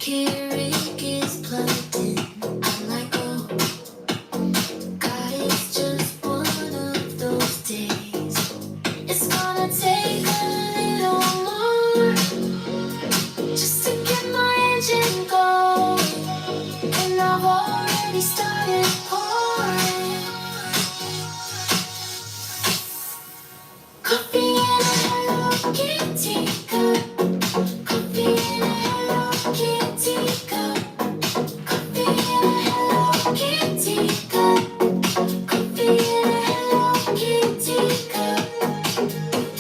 Keurig is plugged in. I'm like, oh, God, it's just one of those days. It's gonna take a little more just to get my engine going, and I've already started pouring coffee in a Hello Kitty cup. Coffee in a Hello Kitty cup. Coffee in a Hello Kitty cup. Coffee in a Hello Kitty cup.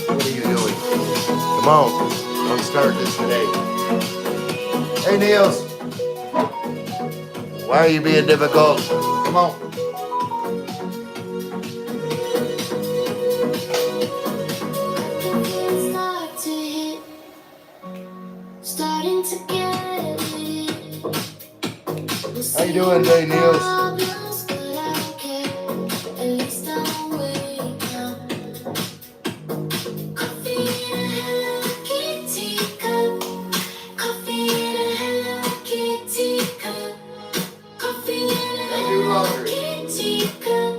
What are you doing? Come on. Don't start this today. Hey, Niels. Why are you being difficult? Come on. It's start to hit, starting to get it. We'll How you doing today, Niels? problems, but I don't care. At least I'm awake now. Coffee in a Hello Kitty cup. Coffee in a Hello Kitty cup. Coffee in a Hello Kitty cup.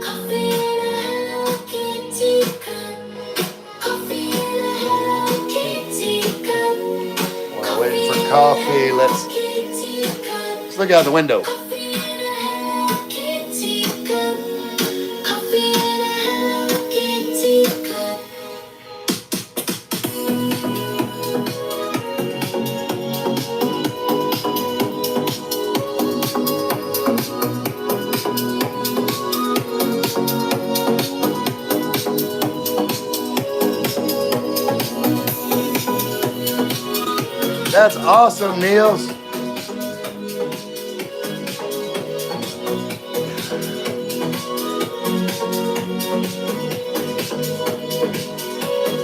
Coffee in a Hello Kitty cup. Coffee in a Hello Kitty cup. While we're waiting for coffee, let's look out the window. Coffee in a Hello Kitty cup. Coffee in a Hello Kitty cup. That's awesome, Niels.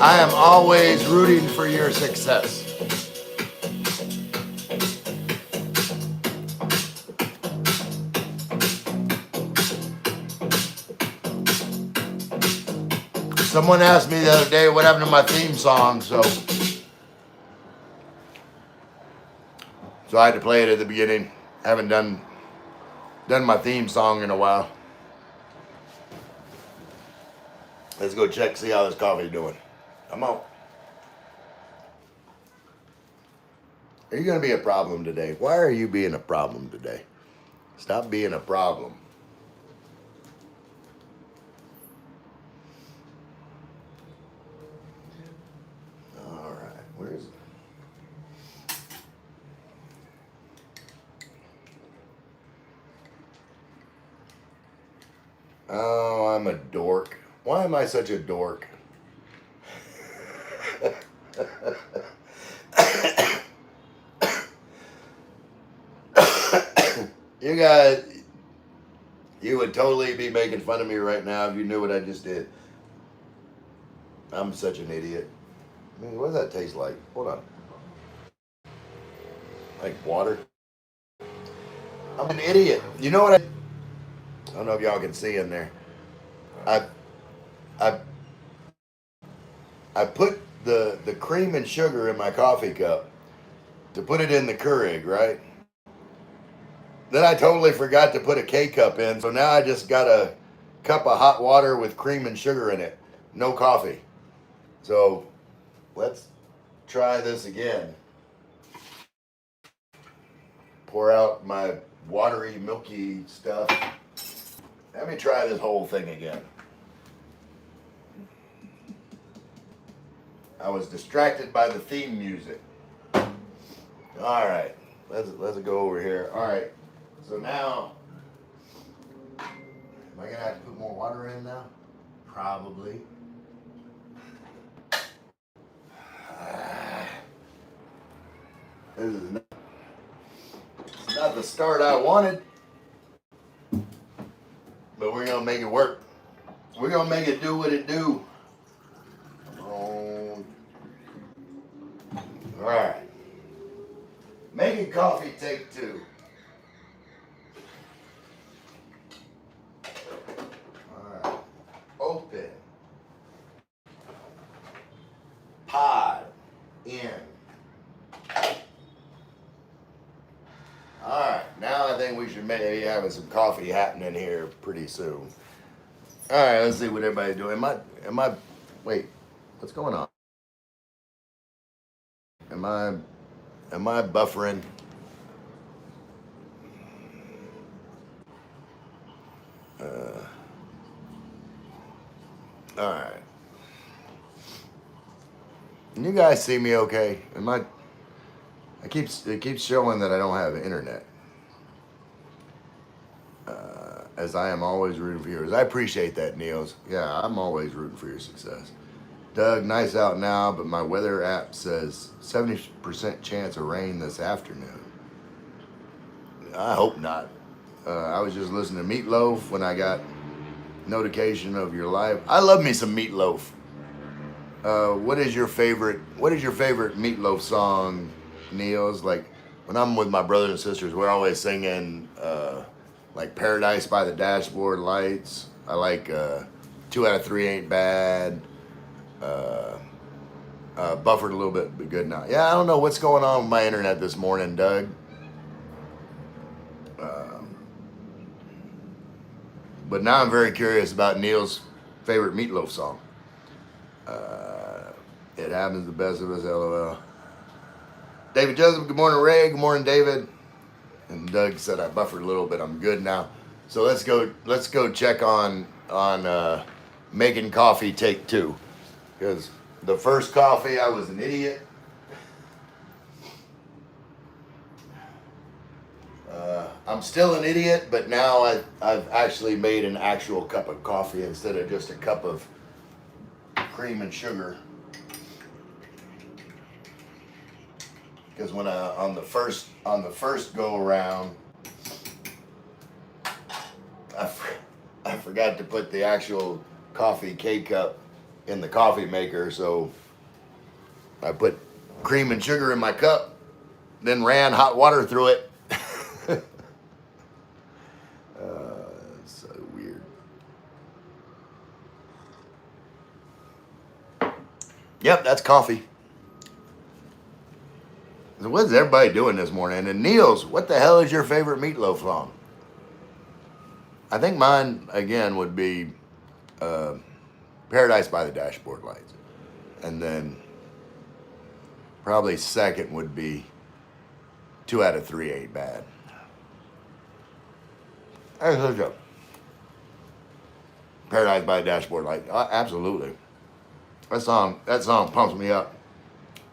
I am always rooting for your success. Someone asked me the other day what happened to my theme song, so I had to play it at the beginning. Haven't done my theme song in a while. Let's go check, see how this coffee's doing. Come on. Are you going to be a problem today? Why are you being a problem today? Stop being a problem. All right, where is it? Oh, I'm a dork. Why am I such a dork? You guys, you would totally be making fun of me right now if you knew what I just did. I'm such an idiot. I mean, what does that taste like? Hold on. Like water? I'm an idiot. You know what I don't know if y'all can see in there. I put the cream and sugar in my coffee cup to put it in the Keurig, right? Then I totally forgot to put a K-cup in, so now I just got a cup of hot water with cream and sugar in it. No coffee. So let's try this again. Pour out my watery, milky stuff. Let me try this whole thing again. I was distracted by the theme music. All right, let's go over here. All right, so now, am I gonna have to put more water in now? Probably. This is not the start I wanted, but we're gonna make it work. We're gonna make it do what it do. All right. Making coffee, take two. All right. Open. Pod in. think we should maybe have some coffee happening here pretty soon. All right, let's see what everybody's doing. Wait, what's going on? Am I buffering? All right. Can you guys see me okay? It keeps showing that I don't have internet. As I am always rooting for yours. I appreciate that, Niels. Yeah, I'm always rooting for your success. Doug, nice out now, but my weather app says 70% chance of rain this afternoon. I hope not. I was just listening to Meatloaf when I got notification of your live. I love me some Meatloaf. What is your favorite Meatloaf song, Niels? Like when I'm with my brothers and sisters, we're always singing like Paradise by the Dashboard Lights. I like 2 out of 3 Ain't Bad. Buffered a little bit, but good now. Yeah, I don't know what's going on with my internet this morning, Doug. But now I'm very curious about Neil's favorite Meatloaf song. It happens the best of us, LOL. David Joseph, good morning, Ray. Good morning, David. And Doug said I buffered a little bit. I'm good now. So let's go check on making coffee take 2. Because the first coffee, I was an idiot. I'm still an idiot, but now I've actually made an actual cup of coffee instead of just a cup of cream and sugar. Because when on the first go around, I forgot to put the actual coffee K-cup in the coffee maker, so I put cream and sugar in my cup, then ran hot water through it. So weird. Yep, that's coffee. So what is everybody doing this morning? And Niels, what the hell is your favorite Meatloaf song? I think mine, again, would be Paradise by the Dashboard Lights. And then probably second would be 2 out of 3 Ain't Bad. That's a joke. Paradise by the Dashboard Lights. Absolutely. That song pumps me up.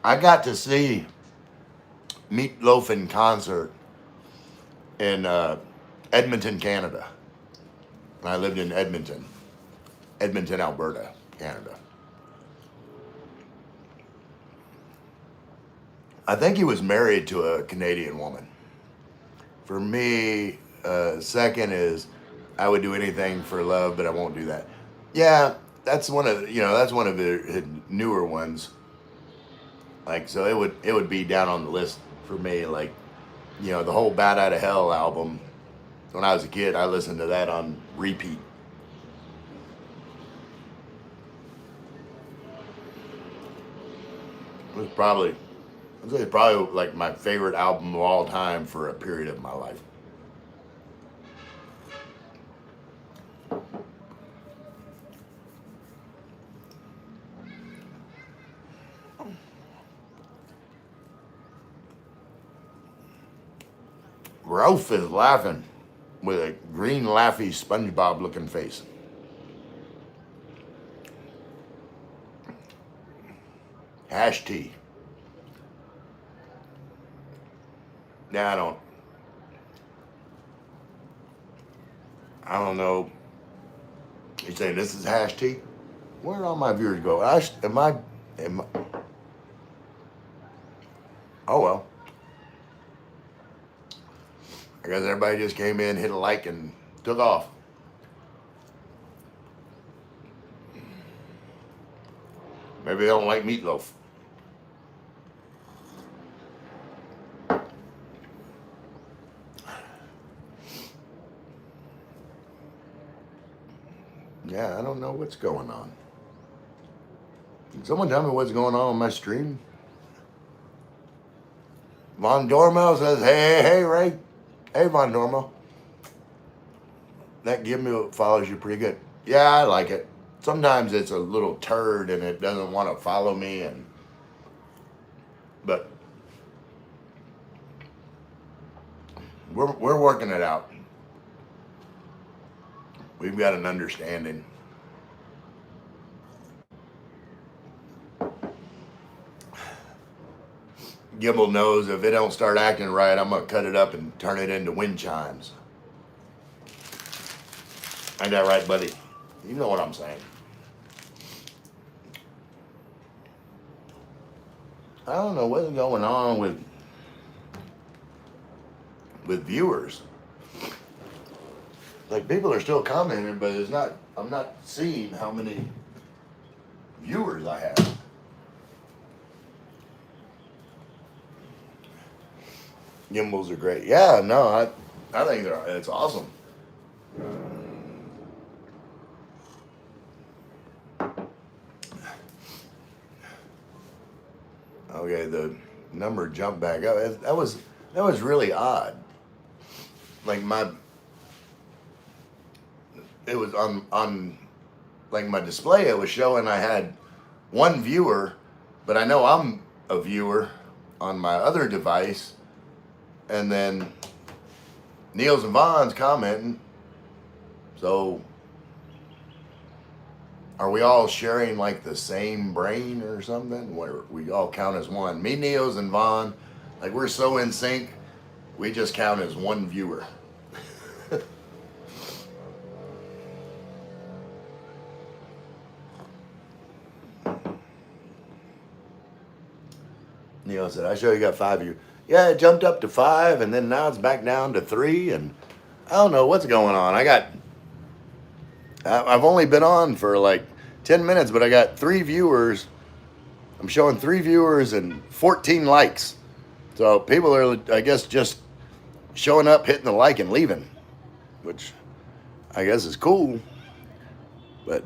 I got to see Meatloaf in concert in Edmonton, Canada. I lived in Edmonton, Alberta, Canada. I think he was married to a Canadian woman. For me, second is I would do anything for love, but I won't do that. Yeah, that's one of the newer ones. Like, so it would be down on the list for me. Like, the whole Bat Out of Hell album. When I was a kid, I listened to that on repeat. It's probably like my favorite album of all time for a period of my life. Ralph is laughing with a green laughy SpongeBob looking face. Hash tea. Yeah, I don't know. You saying this is hash tea? Where did all my viewers go? Am I? Oh well. I guess everybody just came in, hit a like, and took off. Maybe they don't like Meatloaf. Yeah, I don't know what's going on. Can someone tell me what's going on my stream? Von Dormel says, hey, Ray. Hey, Von Normal. That gimbal follows you pretty good. Yeah, I like it. Sometimes it's a little turd and it doesn't want to follow me, but we're working it out. We've got an understanding. Gimbal knows if it don't start acting right, I'm gonna cut it up and turn it into wind chimes. Ain't that right, buddy? You know what I'm saying. I don't know what's going on with viewers. Like, people are still commenting, but it's not. I'm not seeing how many viewers I have. Gimbals are great. Yeah, no, I think it's awesome. Okay, the number jumped back up. That was really odd. Like it was on like my display. It was showing I had one viewer, but I know I'm a viewer on my other device, and then Niels and Von's commenting. So are we all sharing like the same brain or something? Where we all count as one? Me, Niels, and Von, like we're so in sync, we just count as one viewer. Neil said, I show you got 5 viewers. Yeah, it jumped up to 5, and then now it's back down to 3, and I don't know what's going on. I've only been on for like 10 minutes, but I got 3 viewers. I'm showing 3 viewers and 14 likes. So people are, I guess, just showing up, hitting the like, and leaving, which I guess is cool. But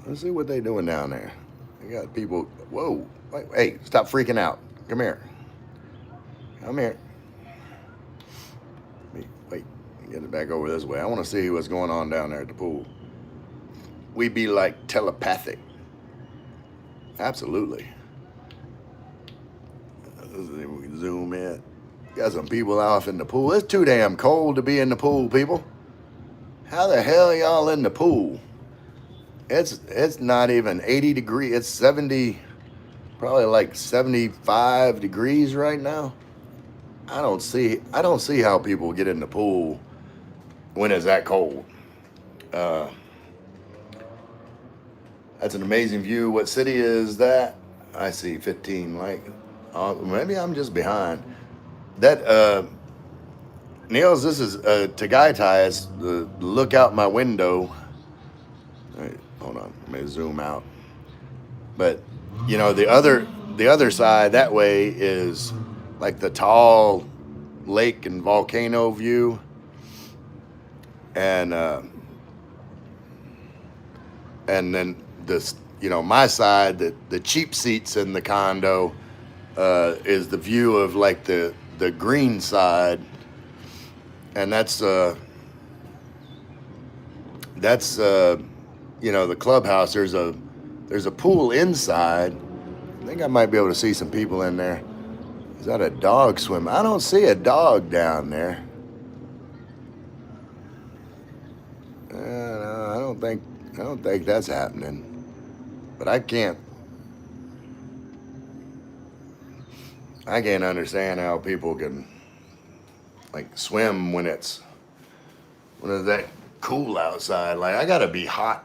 let's see what they doing down there. They got people. Whoa! Wait, hey, stop freaking out. Come here. Come here. Wait. Get it back over this way. I want to see what's going on down there at the pool. We be like telepathic. Absolutely. Let's see if we can zoom in. Got some people off in the pool. It's too damn cold to be in the pool, people. How the hell are y'all in the pool? It's not even 80 degrees. It's 70, probably like 75 degrees right now. I don't see how people get in the pool when it's that cold. That's an amazing view. What city is that? I see 15. Like, maybe I'm just behind. That Niels, this is Tagaytay. It's the look out my window. All right, hold on. Let me zoom out. But you know, the other side that way is like the tall lake and volcano view, and then this, you know, my side, the cheap seats in the condo is the view of like the green side, and that's you know, the clubhouse. There's a pool inside. I think I might be able to see some people in there. Is that a dog swim? I don't see a dog down there. No, I don't think that's happening. But I can't understand how people can like swim when it's that cool outside. Like, I gotta be hot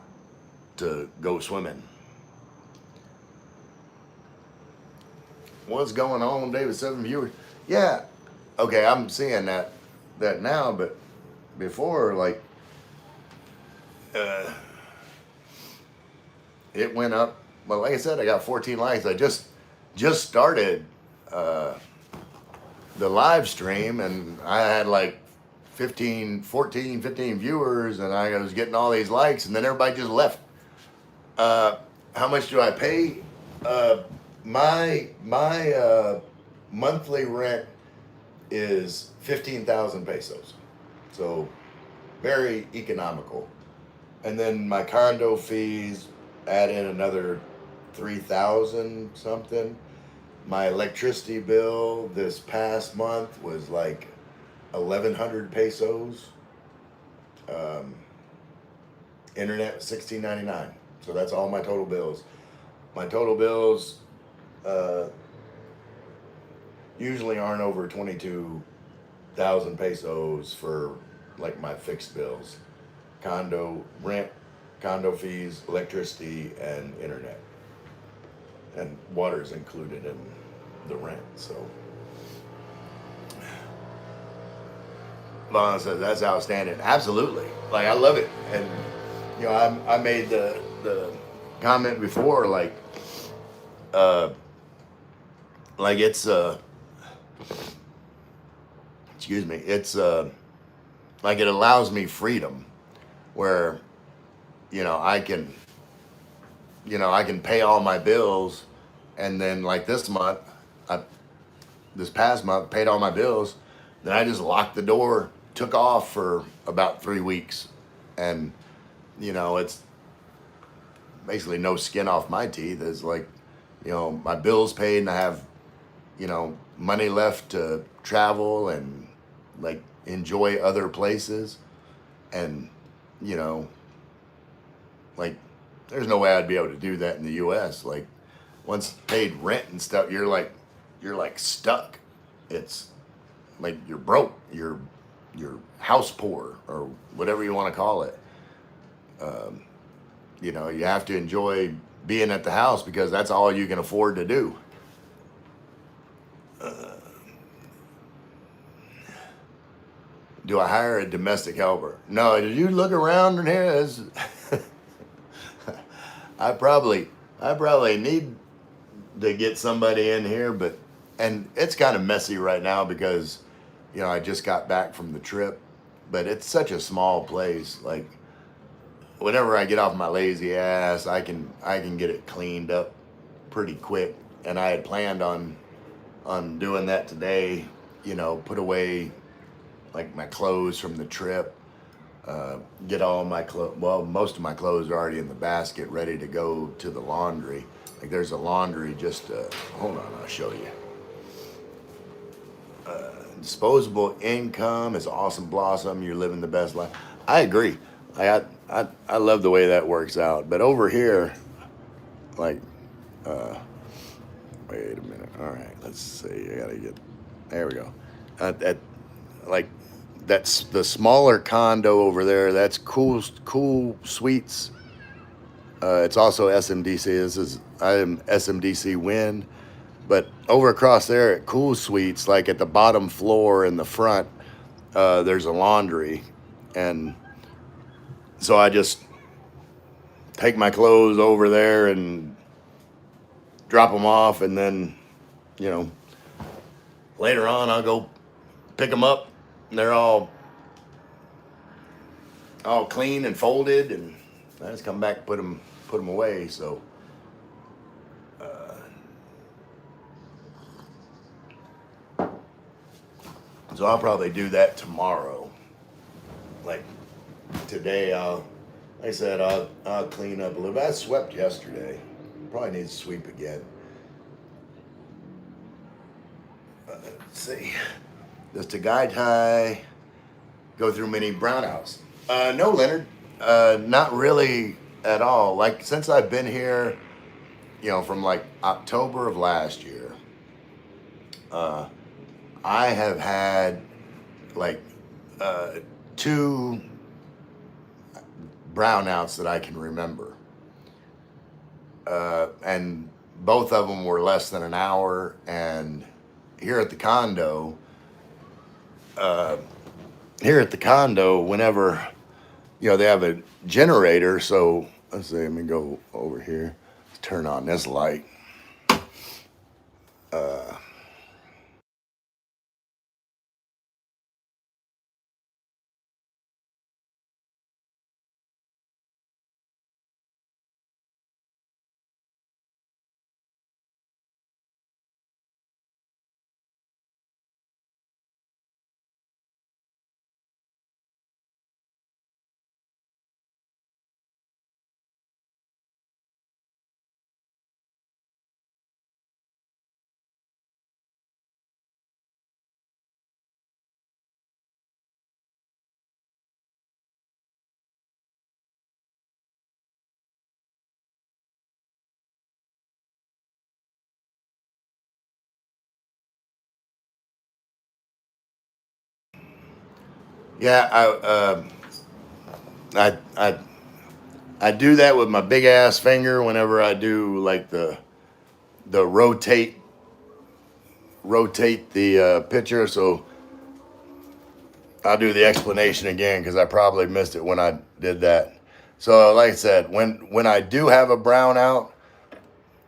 to go swimming. What's going on, David? 7 viewers. Yeah. Okay, I'm seeing that now, but before, like, it went up. Well, like I said, I got 14 likes. I just started the live stream, and I had like 15 viewers, and I was getting all these likes, and then everybody just left. How much do I pay? My monthly rent is 15,000 pesos. So very economical. And then my condo fees add in another 3,000 something. My electricity bill this past month was like 1,100 pesos. Um, internet 16.99. So that's all my total bills. My total bills uh, usually aren't over 22,000 pesos for like my fixed bills, condo rent, condo fees, electricity, and internet, and water's included in the rent. So Lana says that's outstanding. Absolutely, like I love it, and you know I made the comment before, uh like it's excuse me, it's like it allows me freedom where I can I can pay all my bills, and then like I this past month paid all my bills, then I just locked the door, took off for about 3 weeks, and it's basically no skin off my teeth. It's like my bills paid, and I have money left to travel and like enjoy other places, and you know like there's no way I'd be able to do that in the US. Like once paid rent and stuff, you're like stuck. It's like you're broke. You're house poor or whatever you want to call it. Um, you have to enjoy being at the house because that's all you can afford to do. Uh, do I hire a domestic helper? No. Did you look around in here? I probably I probably need to get somebody in here, and it's kind of messy right now because I just got back from the trip, but it's such a small place. Like whenever I get off my lazy ass, I can get it cleaned up pretty quick, and I had planned on doing that today. Put away like my clothes from the trip. Get all my clothes. Well, most of my clothes are already in the basket, ready to go to the laundry. Like there's a laundry just. Hold on, I'll show you. Disposable income is awesome, blossom. You're living the best life. I agree. I love the way that works out. But over here, like, uh, wait a minute. All right, let's see. I gotta get. There we go. At like that's the smaller condo over there. That's cool suites. It's also SMDC. I'm SMDC Wind, but over across there at Cool Suites, like at the bottom floor in the front, there's a laundry, and so I just take my clothes over there and drop them off, and then you know later on I'll go pick them up, and they're all clean and folded, and I just come back and put them away. So I'll probably do that tomorrow. Like today, like I said, I'll clean up a little bit. I swept yesterday. Probably need to sweep again. Let's see. Does Tagaitai go through many brownouts? No, Leonard. Not really at all. Like since I've been here, from like October of last year, uh, I have had like two brownouts that I can remember, and both of them were less than an hour. And here at the condo, uh, whenever they have a generator. So let's see. Let me go over here. Turn on this light. Uh, Yeah, I do that with my big ass finger whenever I do like the rotate the picture. So I'll do the explanation again because I probably missed it when I did that. So like I said, when I do have a brownout,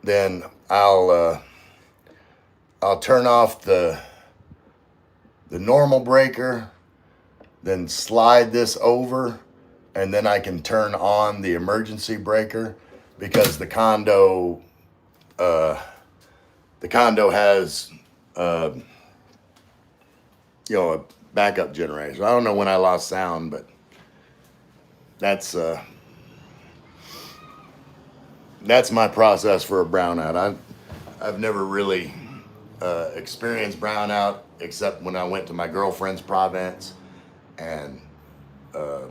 then I'll turn off the normal breaker, then slide this over, and then I can turn on the emergency breaker because the condo has uh, a backup generator. So I don't know when I lost sound, but that's uh, that's my process for a brownout. I've never really experienced brownout except when I went to my girlfriend's province, and uh,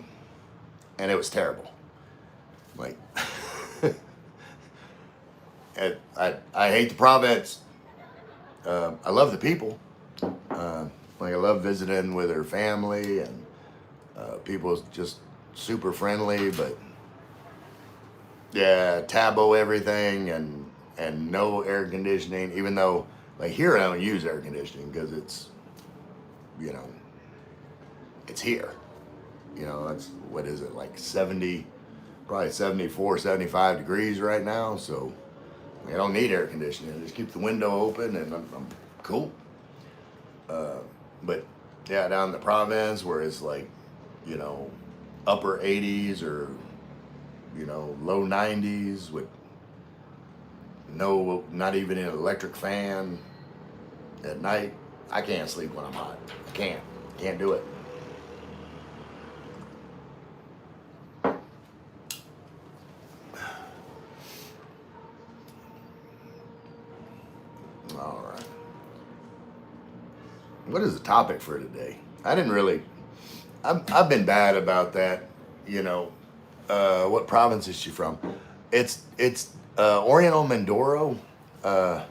and it was terrible. Like, I hate the province. I love the people. Like I love visiting with her family, and people just super friendly. But yeah, tabo everything, and no air conditioning. Even though like here I don't use air conditioning because it's you know it's here. That's what is it like 70, probably 74, 75 degrees right now. So like, I don't need air conditioning. I just keep the window open and I'm cool. But yeah, down in the province where it's like, you know, upper 80s or, low 90s with not even an electric fan at night, I can't sleep when I'm hot. I can't do it. All right. What is the topic for today? I didn't really. I've been bad about that. You know, what province is she from? It's Oriental Mindoro. Uh,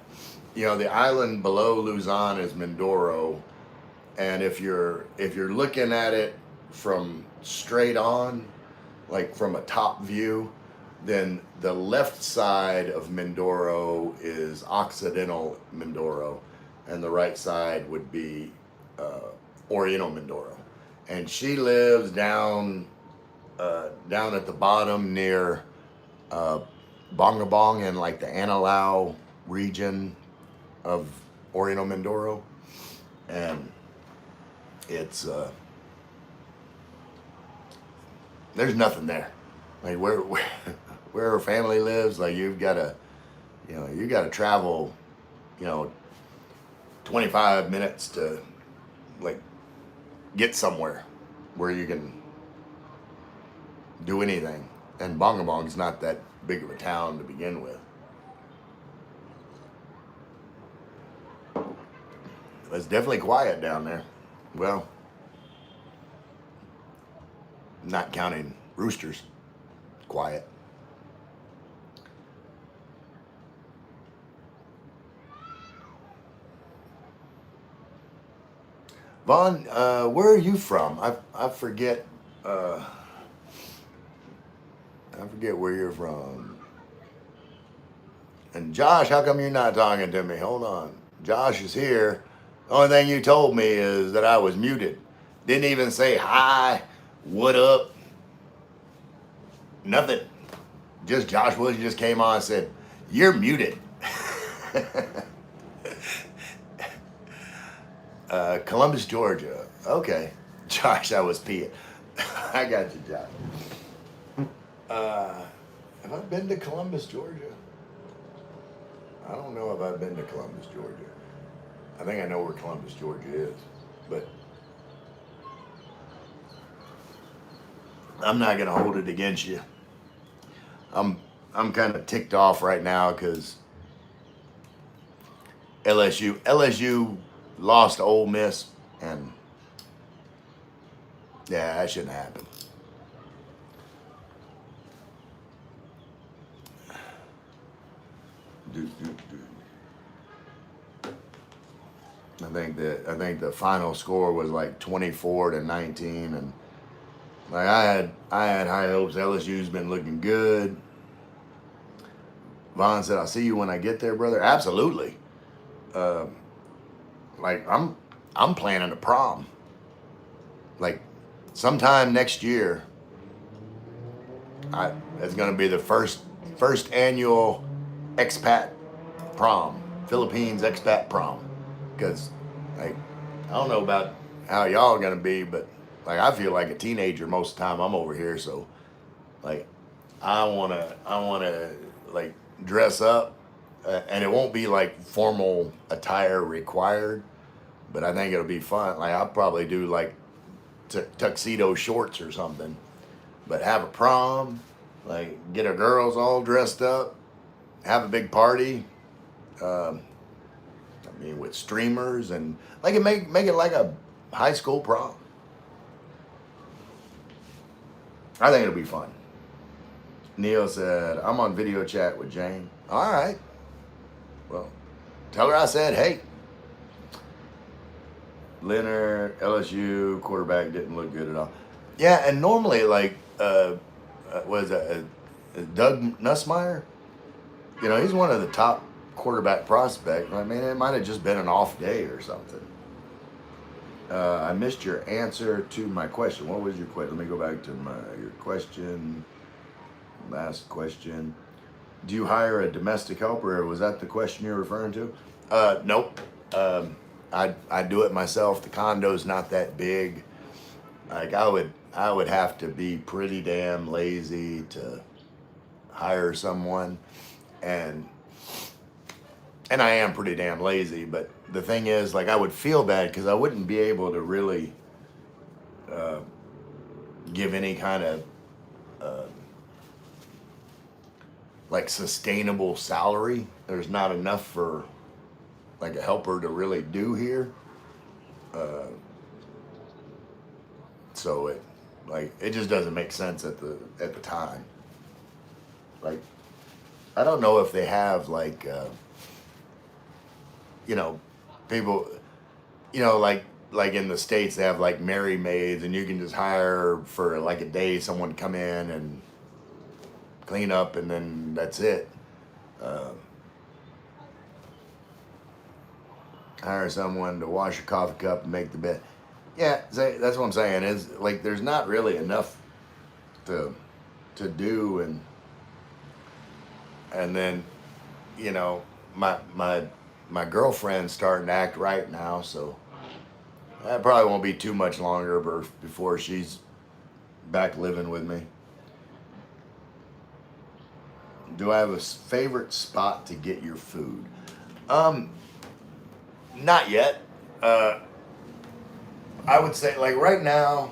the island below Luzon is Mindoro, and if you're looking at it from straight on, like from a top view, then the left side of Mindoro is Occidental Mindoro, and the right side would be uh, Oriental Mindoro. And she lives down at the bottom near uh, Bongabong and like the Anilao region of Oriental Mindoro, and it's there's nothing there. Like where her family lives, like you gotta travel, you know, 25 minutes to like get somewhere where you can do anything. And Bongabong's not that big of a town to begin with. It's definitely quiet down there. Well, not counting roosters, quiet. Vaughn, where are you from? I forget. Uh, I forget where you're from. And Josh, how come you're not talking to me? Hold on. Josh is here. The only thing you told me is that I was muted. Didn't even say hi, what up, nothing. Just Josh Woods just came on and said, "You're muted." Columbus, Georgia. Okay. Josh, I was peeing. I got you, Josh. Uh, have I been to Columbus, Georgia? I don't know if I've been to Columbus, Georgia. I think I know where Columbus, Georgia is, but I'm not gonna hold it against you. I'm I'm kind of ticked off right now because LSU lost to Ole Miss, and yeah, that shouldn't happen. Do, do, do. I think the final score was like 24-19, and like I had high hopes. LSU's been looking good. Vaughn said, "I'll see you when I get there, brother." Absolutely. Uh, like I'm planning a prom. Like sometime next year, it's gonna be the first annual expat prom, Philippines expat prom, because like I don't know about how y'all are gonna be, but like I feel like a teenager most of the time I'm over here, so like I wanna like dress up, and it won't be like formal attire required, but I think it'll be fun. Like I'll probably do like tuxedo shorts or something, but have a prom, like get our girls all dressed up, have a big party. Um, I mean, with streamers and like it make it like a high school prom. I think it'll be fun. Neil said, "I'm on video chat with Jane." All right. Well, tell her I said, "Hey." Leonard, LSU quarterback didn't look good at all. Yeah, and normally like was it Doug Nussmeier? You know, he's one of the top quarterback prospects. I mean, it might have just been an off day or something. I missed your answer to my question. What was your question? Let me go back to your question. Last question. Do you hire a domestic helper, or was that the question you're referring to? Nope. I do it myself. The condo's not that big. Like I would have to be pretty damn lazy to hire someone, and I am pretty damn lazy. But the thing is, like I would feel bad because I wouldn't be able to really uh, give any kind of uh, like sustainable salary. There's not enough for like a helper to really do here. Uh, so it just doesn't make sense at the time. Like I don't know if they have like you know people like in the States they have like Mary maids, and you can just hire for like a day someone to come in and clean up, and then that's it. Uh, hire someone to wash your coffee cup and make the bed. Yeah, that's what I'm saying. Is like there's not really enough to do, and then you know my girlfriend's starting to act right now, so that probably won't be too much longer before she's back living with me. Do I have a favorite spot to get your food? Um, Not yet. Uh, I would say like right now,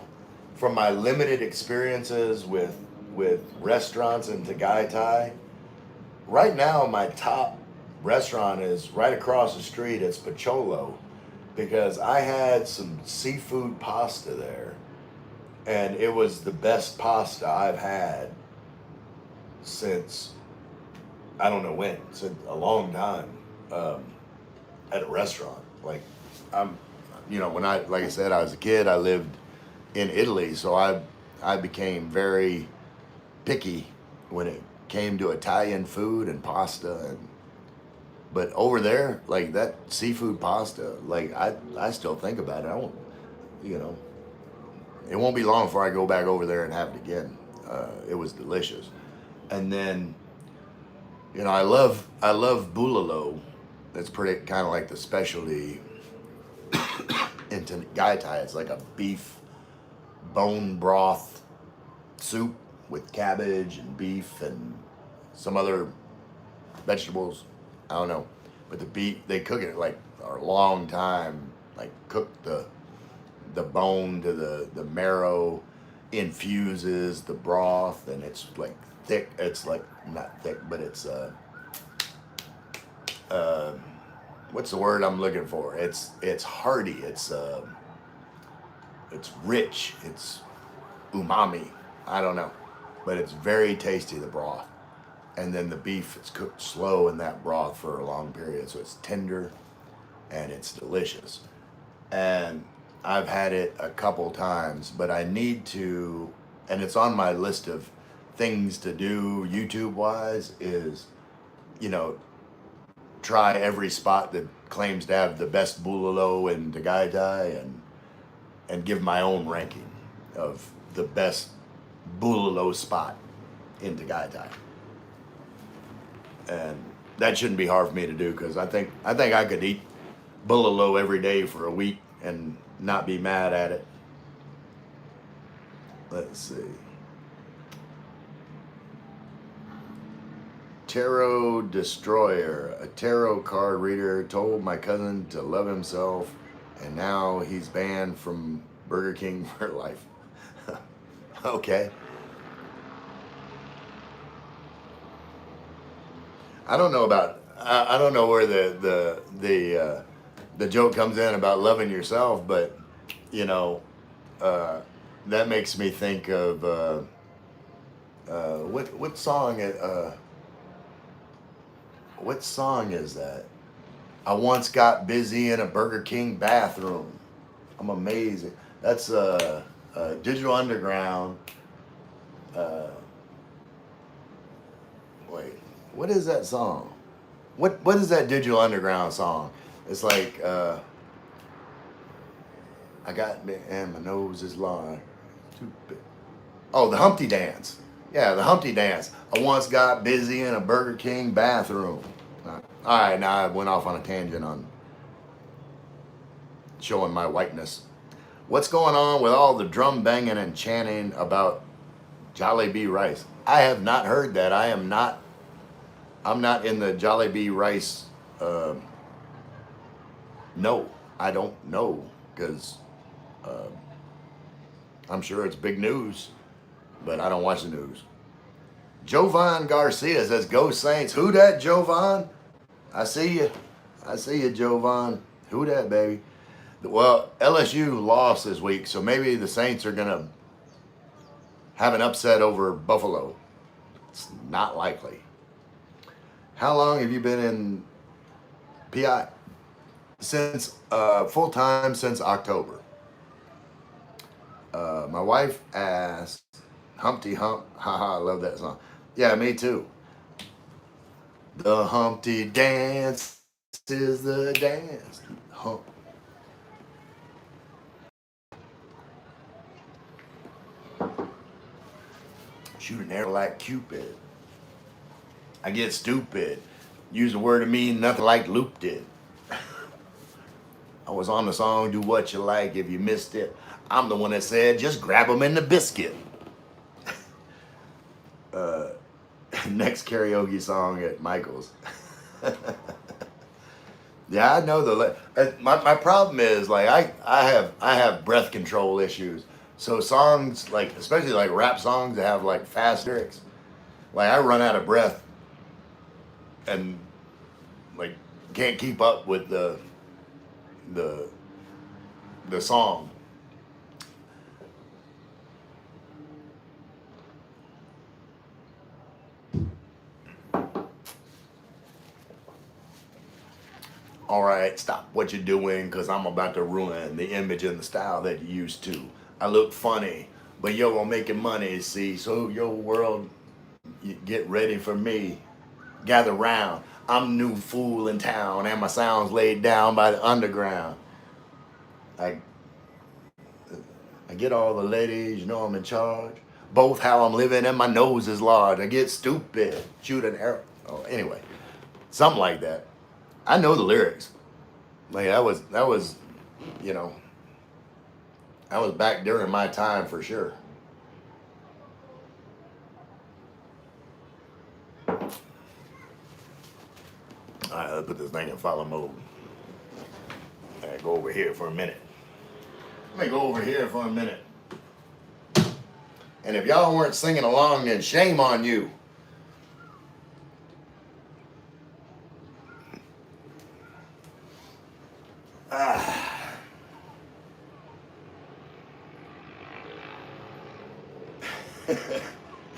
from my limited experiences with restaurants and Tagaytay, right now my top restaurant is right across the street. It's Pacholo, because I had some seafood pasta there, and it was the best pasta I've had since I don't know when, since a long time, um, at a restaurant. Like I'm, when like I said, I was a kid. I lived in Italy, so I became very picky when it came to Italian food and pasta. But over there, like that seafood pasta, like I still think about it. I won't, you know, it won't be long before I go back over there and have it again. It was delicious. And then, I love bulalo. That's pretty kind of like the specialty in Tagaytay. It's like a beef bone broth soup with cabbage and beef and some other vegetables. I don't know, but the beef, they cook it like a long time. Like cook the bone to the marrow, infuses the broth, and it's like thick. It's like not thick, but it's uh, what's the word I'm looking for? It's hearty. It's rich. It's umami. I don't know, but it's very tasty, the broth. And then the beef, it's cooked slow in that broth for a long period, so it's tender. and it's delicious. And I've had it a couple times, but I need to, and it's on my list of things to do YouTube wise, is, you know, try every spot that claims to have the best bulalo in Tagaytay, and give my own ranking of the best bulalo spot in Tagaytay. And that shouldn't be hard for me to do, because I think I could eat bulalo every day for a week and not be mad at it. Let's see. Tarot Destroyer, a tarot card reader, told my cousin to love himself, and now he's banned from Burger King for life. Okay. I don't know about. I don't know where the joke comes in about loving yourself, but you know, that makes me think of what song it. What song is that? I once got busy in a Burger King bathroom. I'm amazing. That's Digital Underground. Wait, what is that song? What is that Digital Underground song? It's like I got me and my nose is long. Oh, the Humpty Dance. Yeah, the Humpty Dance. I once got busy in a Burger King bathroom. All right, now I went off on a tangent on showing my whiteness. What's going on with all the drum banging and chanting about Jollibee rice? I have not heard that. I'm not in the Jollibee rice. No, I don't know, because I'm sure it's big news, but I don't watch the news. Jovan Garcia says, "Go Saints." Who that, Jovan? I see you. I see you, Jovan. Who that, baby? Well, LSU lost this week, so maybe the Saints are going to have an upset over Buffalo. It's not likely. How long have you been in PI? Since full time since October. My wife asked, Humpty Hump. Haha, I love that song. Yeah, me too. The Humpty Dance is the dance. Hump. Shoot an arrow like Cupid. I get stupid. Use a word to mean nothing like Luke did. I was on the song, do what you like. If you missed it, I'm the one that said, just grab them in the biscuit. Next karaoke song at Michael's. Yeah, I know my problem is, like, I have breath control issues. So songs, like, especially like rap songs that have like fast lyrics, like I run out of breath and like can't keep up with the song. All right, stop what you're doing, because I'm about to ruin the image and the style that you used to. I look funny, but yo, I'm making money, see? So your world, you get ready for me. Gather round. I'm new fool in town, and my sound's laid down by the underground. I get all the ladies, you know I'm in charge. Both how I'm living and my nose is large. I get stupid, shoot an arrow. Oh, anyway, something like that. I know the lyrics. Like that was, you know, that was back during my time for sure. All right, let's put this thing in follow mode. All right, go over here for a minute. Let me go over here for a minute. And if y'all weren't singing along, then shame on you.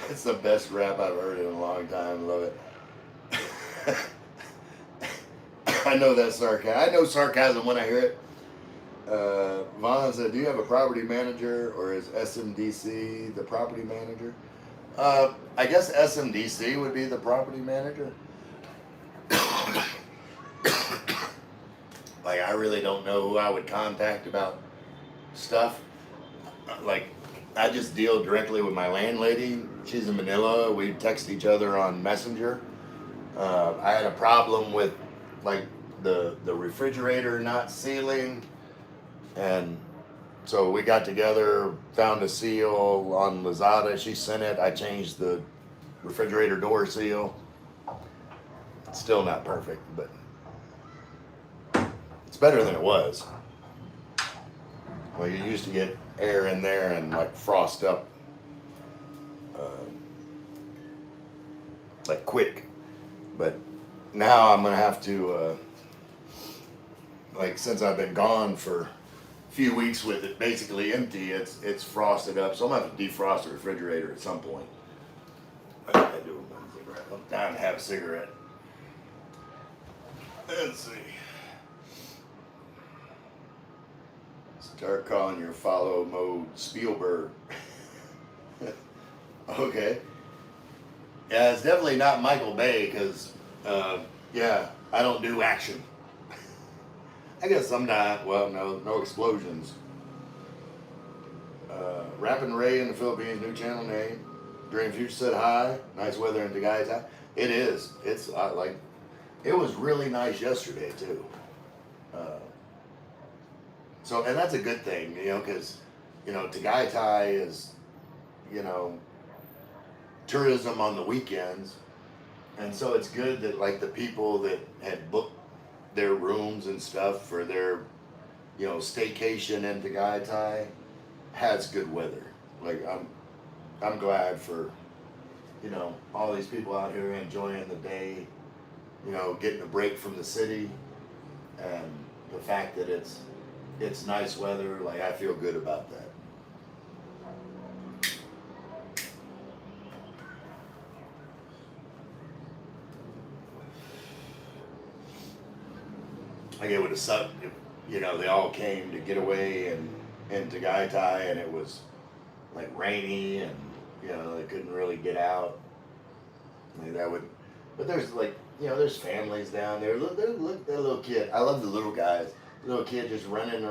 It's the best rap I've heard in a long time. Love it. I know that's sarcasm. I know sarcasm when I hear it. Vaughn said, do you have a property manager, or is SMDC the property manager? I guess SMDC would be the property manager. Like, I really don't know who I would contact about stuff. Like, I just deal directly with my landlady. She's in Manila. We text each other on Messenger. I had a problem with, like, the refrigerator not sealing, and so we got together, found a seal on Lazada. She sent it. I changed the refrigerator door seal. It's still not perfect, but it's better than it was. Well, you used to get air in there and like frost up, like quick. But now I'm gonna have to, like, since I've been gone for a few weeks with it basically empty, it's frosted up. So I'm gonna have to defrost the refrigerator at some point. I do. I'm down to have a cigarette. Let's see. Start calling your follow mode Spielberg. Okay. Yeah, it's definitely not Michael Bay because, yeah, I don't do action. I guess I'm not. Well, no explosions. Rapping Ray in the Philippines, new channel name. Dream Future said hi. Nice weather in Tagaytay. It is. It's like, it was really nice yesterday too. So, and that's a good thing, you know, because, you know, Tagaytay is, you know, tourism on the weekends. And so it's good that, like, the people that had booked their rooms and stuff for their, you know, staycation in Tagaytay has good weather. Like, I'm glad for, you know, all these people out here enjoying the day, you know, getting a break from the city, and the fact that it's nice weather. Like, I feel good about that. Like, it would have sucked if, you know, they all came to get away in Tagaytay and it was like rainy and, you know, they couldn't really get out. Like, that would, but there's, like, you know, there's families down there. Look that little kid. I love the little guys. The little kid just running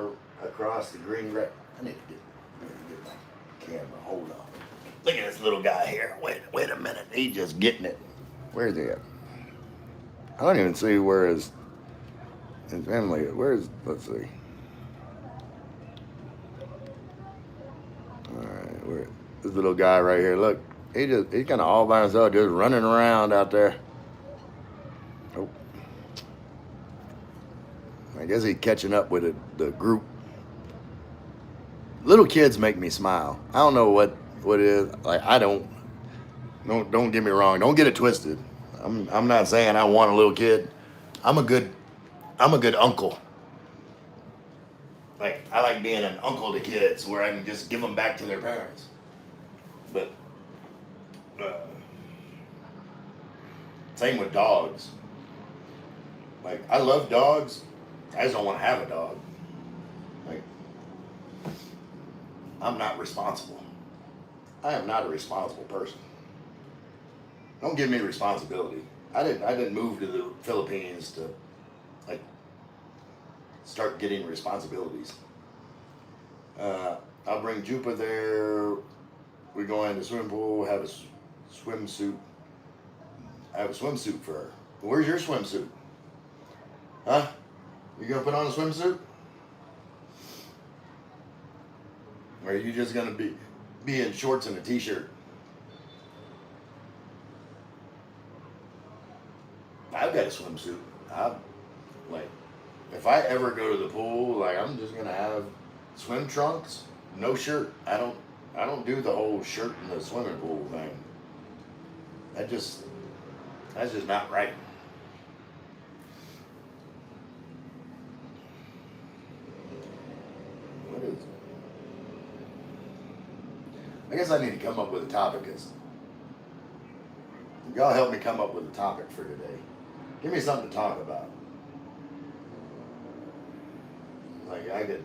across the green grass. I need to get my camera. Hold on. Look at this little guy here. Wait a minute. He's just getting it. Where's he at? I don't even see where his family is. Where's, let's see. Alright, where this little guy right here, look. He's kinda all by himself, just running around out there. Oh. I guess he's catching up with the group. Little kids make me smile. I don't know what it is. Like, I don't get me wrong. Don't get it twisted. I'm not saying I want a little kid. I'm a good uncle. Like, I like being an uncle to kids where I can just give them back to their parents. But same with dogs. Like, I love dogs. I just don't want to have a dog. Like, I'm not responsible. I am not a responsible person. Don't give me responsibility. I didn't move to the Philippines to, like, start getting responsibilities. I'll bring Jupa there. We go in the swimming pool, have a swimsuit. I have a swimsuit for her. Where's your swimsuit? Huh? You gonna put on a swimsuit? Or are you just gonna be in shorts and a t-shirt? I've got a swimsuit. Like, if I ever go to the pool, like, I'm just gonna have swim trunks, no shirt. I don't do the whole shirt in the swimming pool thing. That's just not right. What is it? I guess I need to come up with a topic. Y'all help me come up with a topic for today. Give me something to talk about. Like I could.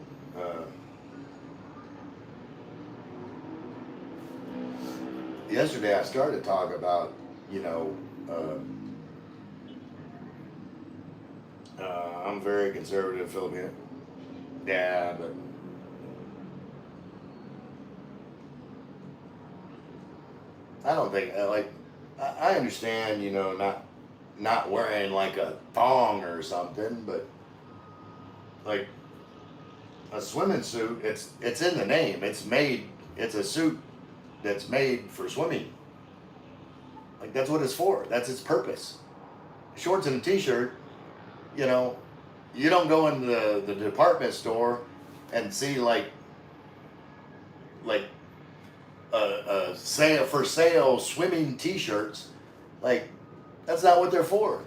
Yesterday I started to talk about, you know, I'm very conservative Filipino. Yeah, but I don't think like I understand, you know, not wearing like a thong or something, but like a swimming suit, it's in the name. It's a suit that's made for swimming. Like that's what it's for. That's its purpose. Shorts and a t-shirt, you know, you don't go in the department store and see like sale for sale swimming t-shirts. Like that's not what they're for.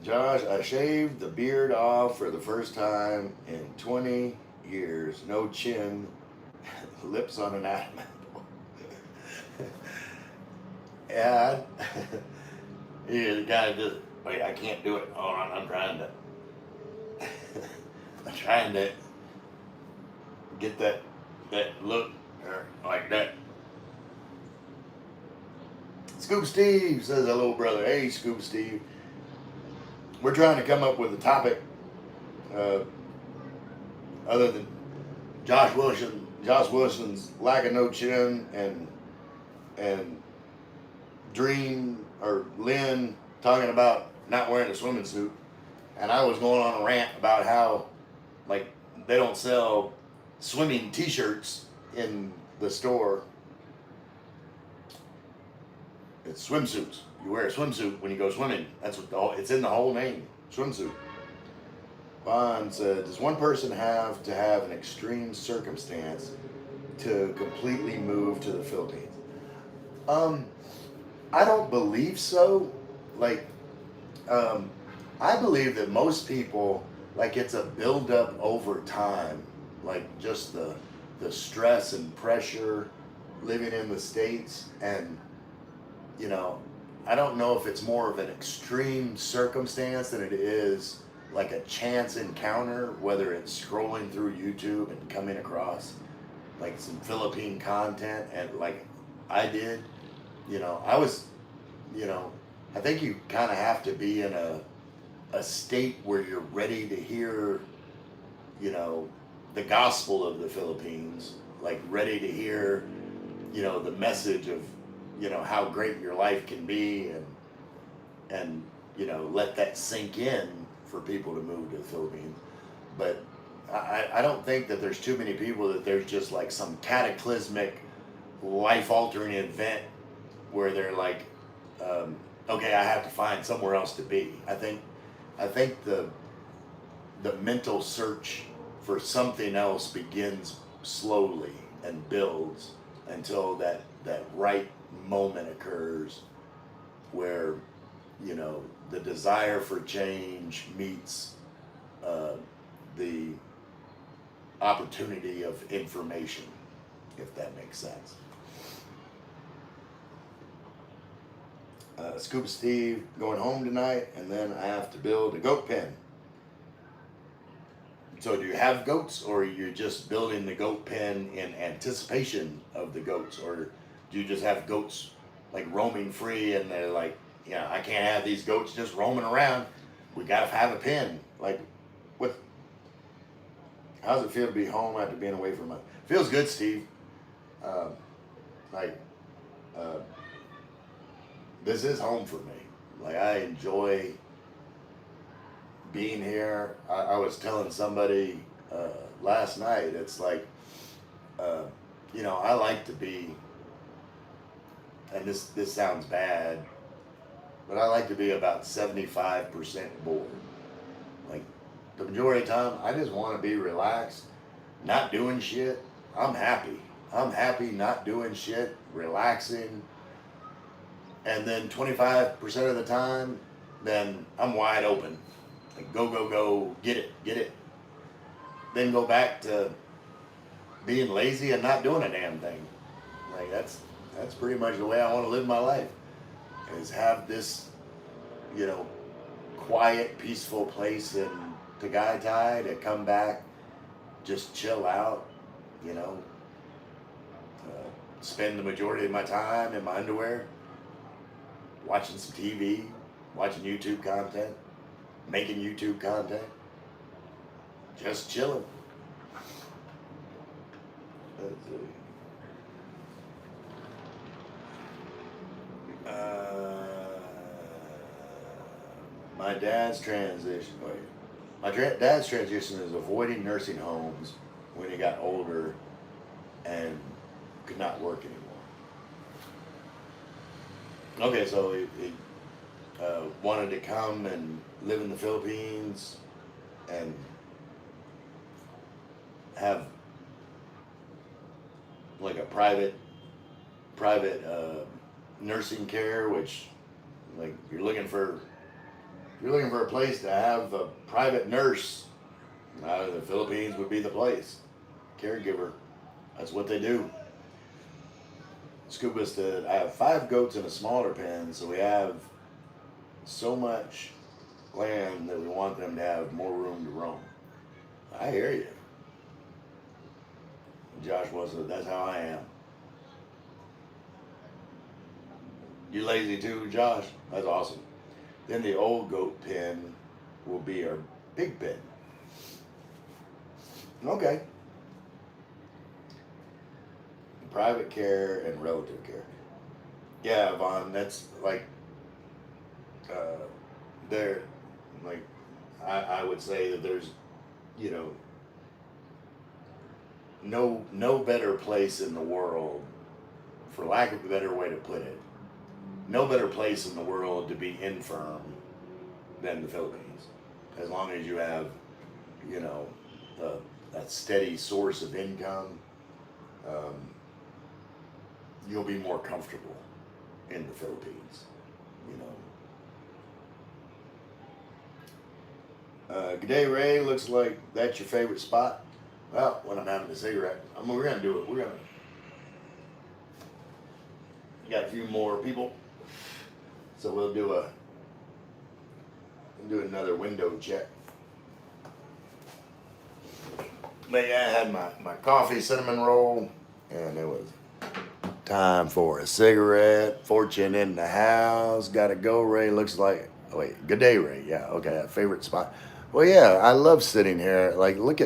Josh, I shaved the beard off for the first time in 20 years. No chin, lips on an apple. Yeah, you gotta just wait. I can't do it. Hold on, I'm trying to. I'm trying to get that look like that. Scoop Steve says hello, brother. Hey, Scoop Steve. We're trying to come up with a topic uh, other than Josh Wilson's lack of no chin and Dream or Lynn talking about not wearing a swimming suit, and I was going on a rant about how like they don't sell swimming T-shirts in the store. It's swimsuits. You wear a swimsuit when you go swimming. That's what it's in the whole name, swimsuit. Bond said, does one person have to have an extreme circumstance to completely move to the Philippines? I don't believe so. Like, I believe that most people, like, it's a buildup over time. Like, just the stress and pressure living in the States. And, you know, I don't know if it's more of an extreme circumstance than it is like a chance encounter, whether it's scrolling through YouTube and coming across like some Philippine content, and like I did, you know, I was, you know, I think you kind of have to be in a state where you're ready to hear, you know, the gospel of the Philippines, like ready to hear, you know, the message of, you know, how great your life can be, and you know, let that sink in for people to move to the Philippines. But I don't think that there's too many people that there's just like some cataclysmic life altering event where they're like, okay, I have to find somewhere else to be. I think the mental search for something else begins slowly and builds until that right moment occurs where, you know, the desire for change meets the opportunity of information, if that makes sense. Scoop Steve, going home tonight, and then I have to build a goat pen. So do you have goats, or are you just building the goat pen in anticipation of the goats, or do you just have goats like roaming free and they're like, yeah, I can't have these goats just roaming around. We gotta have a pen. Like, what? How does it feel to be home after being away for a month? Feels good, Steve. Like, uh, this is home for me. Like, I enjoy being here. I was telling somebody last night, it's like, you know, I like to be, and this sounds bad, but I like to be about 75% bored. Like, the majority of the time, I just want to be relaxed, not doing shit. I'm happy. I'm happy not doing shit, relaxing. And then 25% of the time, then I'm wide open. Like, go, get it. Then go back to being lazy and not doing a damn thing. Like, that's pretty much the way I want to live my life, is have this you know, quiet, peaceful place in Tagaytay to come back, just chill out, you know, spend the majority of my time in my underwear, watching some TV, watching YouTube content, making YouTube content, just chilling. Let's see. My dad's transition. Wait, dad's transition is avoiding nursing homes when he got older and could not work anymore. Okay, so he wanted to come and live in the Philippines and have like a private nursing care, which like you're looking for a place to have a private nurse. The Philippines would be the place. Caregiver, that's what they do. Scuba said, I have 5 goats in a smaller pen, so we have so much land that we want them to have more room to roam. I hear you. Josh said, that's how I am. You lazy too, Josh? That's awesome. Then the old goat pen will be our big pen. Okay. Private care and relative care. Yeah, Vaughn, that's like, there, like, I would say that there's, you know, no better place in the world, for lack of a better way to put it, no better place in the world to be infirm than the Philippines. As long as you have, you know, a steady source of income, you'll be more comfortable in the Philippines, you know. Good day, Ray. Looks like that's your favorite spot. Well, when I'm having a cigarette, we're gonna do it. We got a few more people, so we'll do another window check. But yeah, I had my coffee cinnamon roll, and it was time for a cigarette. Fortune in the house. Gotta go, Ray. Looks like. Oh, wait. Good day, Ray. Yeah. Okay. Favorite spot. Well, yeah. I love sitting here. Like, look.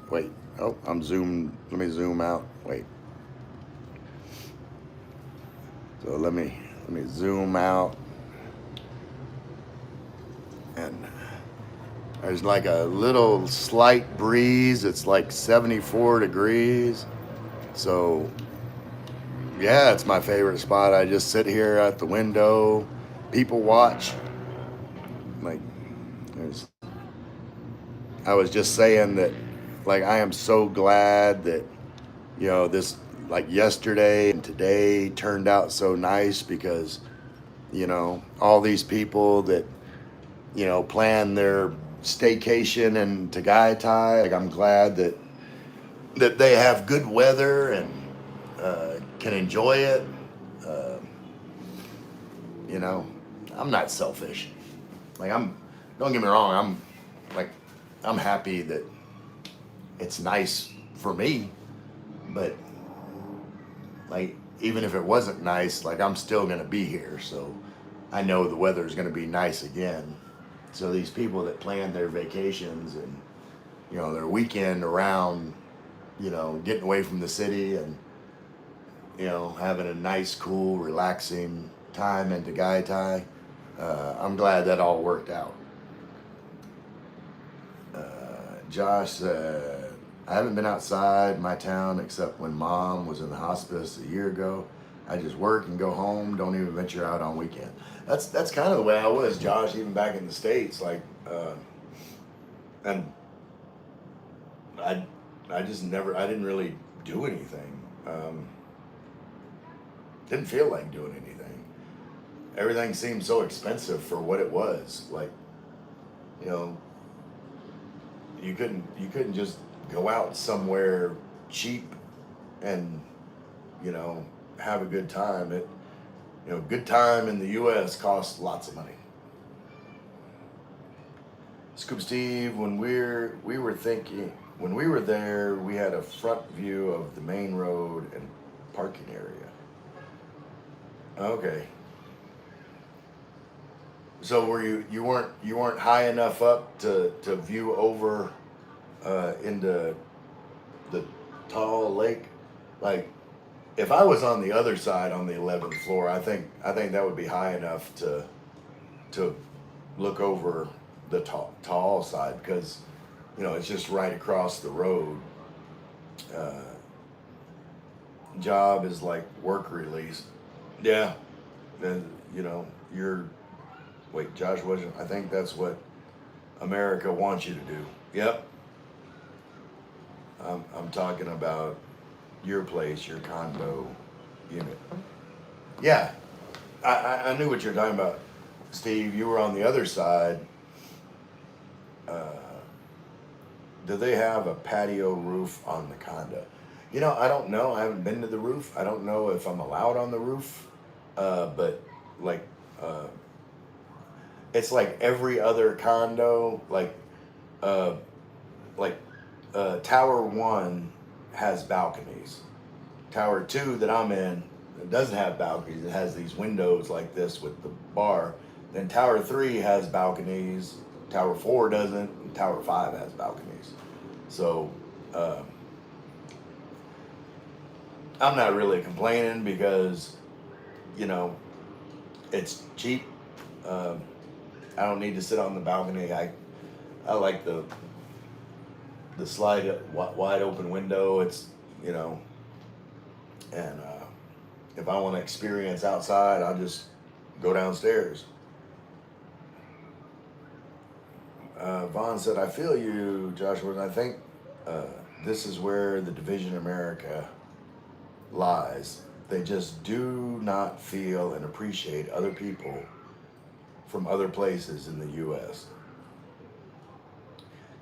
Wait. Oh, I'm zoomed. Let me zoom out. Wait. So let me zoom out. And there's like a little slight breeze. It's like 74 degrees. So yeah, it's my favorite spot. I just sit here at the window, people watch. Like, I was just saying that, like, I am so glad that, you know, this, like, yesterday and today turned out so nice because, you know, all these people that, you know, plan their staycation in Tagaytay, like, I'm glad that they have good weather and can enjoy it. You know, I'm not selfish. Like, don't get me wrong, I'm happy that it's nice for me, but like, even if it wasn't nice, like, I'm still gonna be here, so I know the weather's gonna be nice again. So these people that plan their vacations and, you know, their weekend around, you know, getting away from the city and, you know, having a nice, cool, relaxing time in Tagaytay, I'm glad that all worked out. Josh said, I haven't been outside my town except when Mom was in the hospice a year ago. I just work and go home, don't even venture out on weekend. That's kind of the way I was, Josh, even back in the States. Like, and I just never, I didn't really do anything. Didn't feel like doing anything. Everything seemed so expensive for what it was. Like, you know, you couldn't just go out somewhere cheap and, you know, have a good time. You know, good time in the U.S. costs lots of money. Scoop Steve, when we were there, we had a front view of the main road and parking area. Okay. So were you weren't high enough up to view over into the tall lake? Like if I was on the other side on the 11th floor, I think that would be high enough to look over the tall side because it's just right across the road. Uh, Job is like work release. Yeah, and you're wait, Josh wasn't. I think that's what America wants you to do. Yep, I'm talking about your place, your condo unit. Yeah, I knew what you're talking about, Steve. You were on the other side. Uh, do they have a patio roof on the condo? I don't know. I haven't been to the roof. I don't know if I'm allowed on the roof. But like, uh, it's like every other condo. Uh, like, Tower One has balconies. Tower Two that I'm in doesn't have balconies. It has these windows like this with the bar. Then Tower Three has balconies. Tower Four doesn't. And Tower Five has balconies. So. I'm not really complaining because, you know, it's cheap. Um, I don't need to sit on the balcony. I like the wide open window. It's you know, and if I want to experience outside, I'll just go downstairs. Vaughn said, "I feel you, Joshua. And I think uh, this is where the division in America lies. They just do not feel and appreciate other people from other places in the U.S."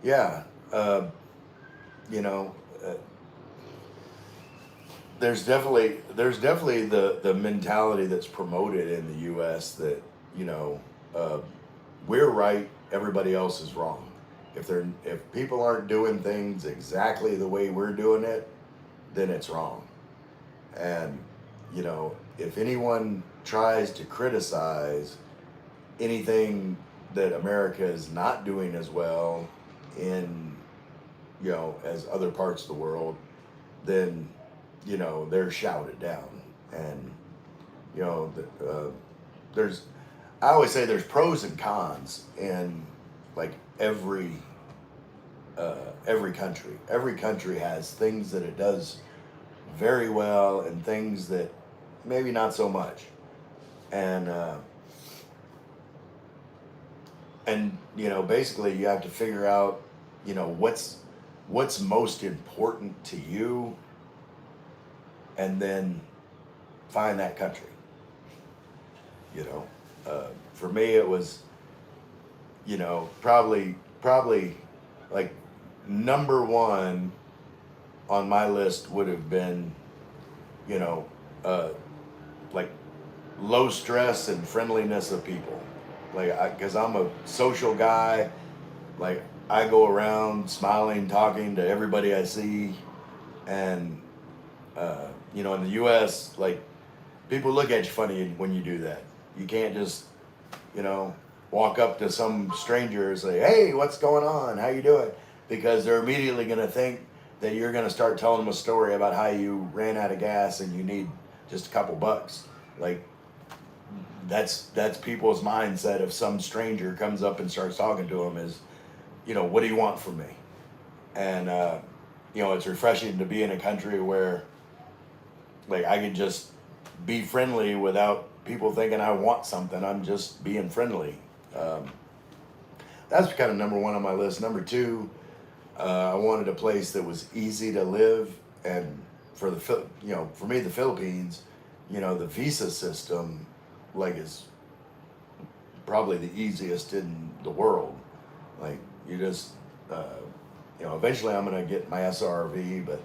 Yeah, uh, you know, there's definitely the mentality that's promoted in the U.S. that you know uh, we're right, everybody else is wrong. If people aren't doing things exactly the way we're doing it, then it's wrong. And if anyone tries to criticize anything that America is not doing as well in as other parts of the world, then they're shouted down. And you know there's I always say there's pros and cons in like every country. Every country has things that it does very well and things that maybe not so much. And basically you have to figure out what's most important to you, and then find that country. You know, for me it was probably like number one on my list would have been you know uh, like low stress and friendliness of people. Like, because I'm a social guy. Like, I go around smiling, talking to everybody I see, and in the U.S., like people look at you funny when you do that. You can't just you know walk up to some stranger and say, "Hey, what's going on? How you doing?" Because they're immediately going to think that you're going to start telling them a story about how you ran out of gas and you need just a couple bucks. Like, that's people's mindset. If some stranger comes up and starts talking to them, is what do you want from me? And it's refreshing to be in a country where like I can just be friendly without people thinking I want something. I'm just being friendly. um, that's kind of number one on my list. Number two, I wanted a place that was easy to live. And for me, the Philippines, the visa system like is probably the easiest in the world. Like, you just eventually I'm gonna get my SRV, but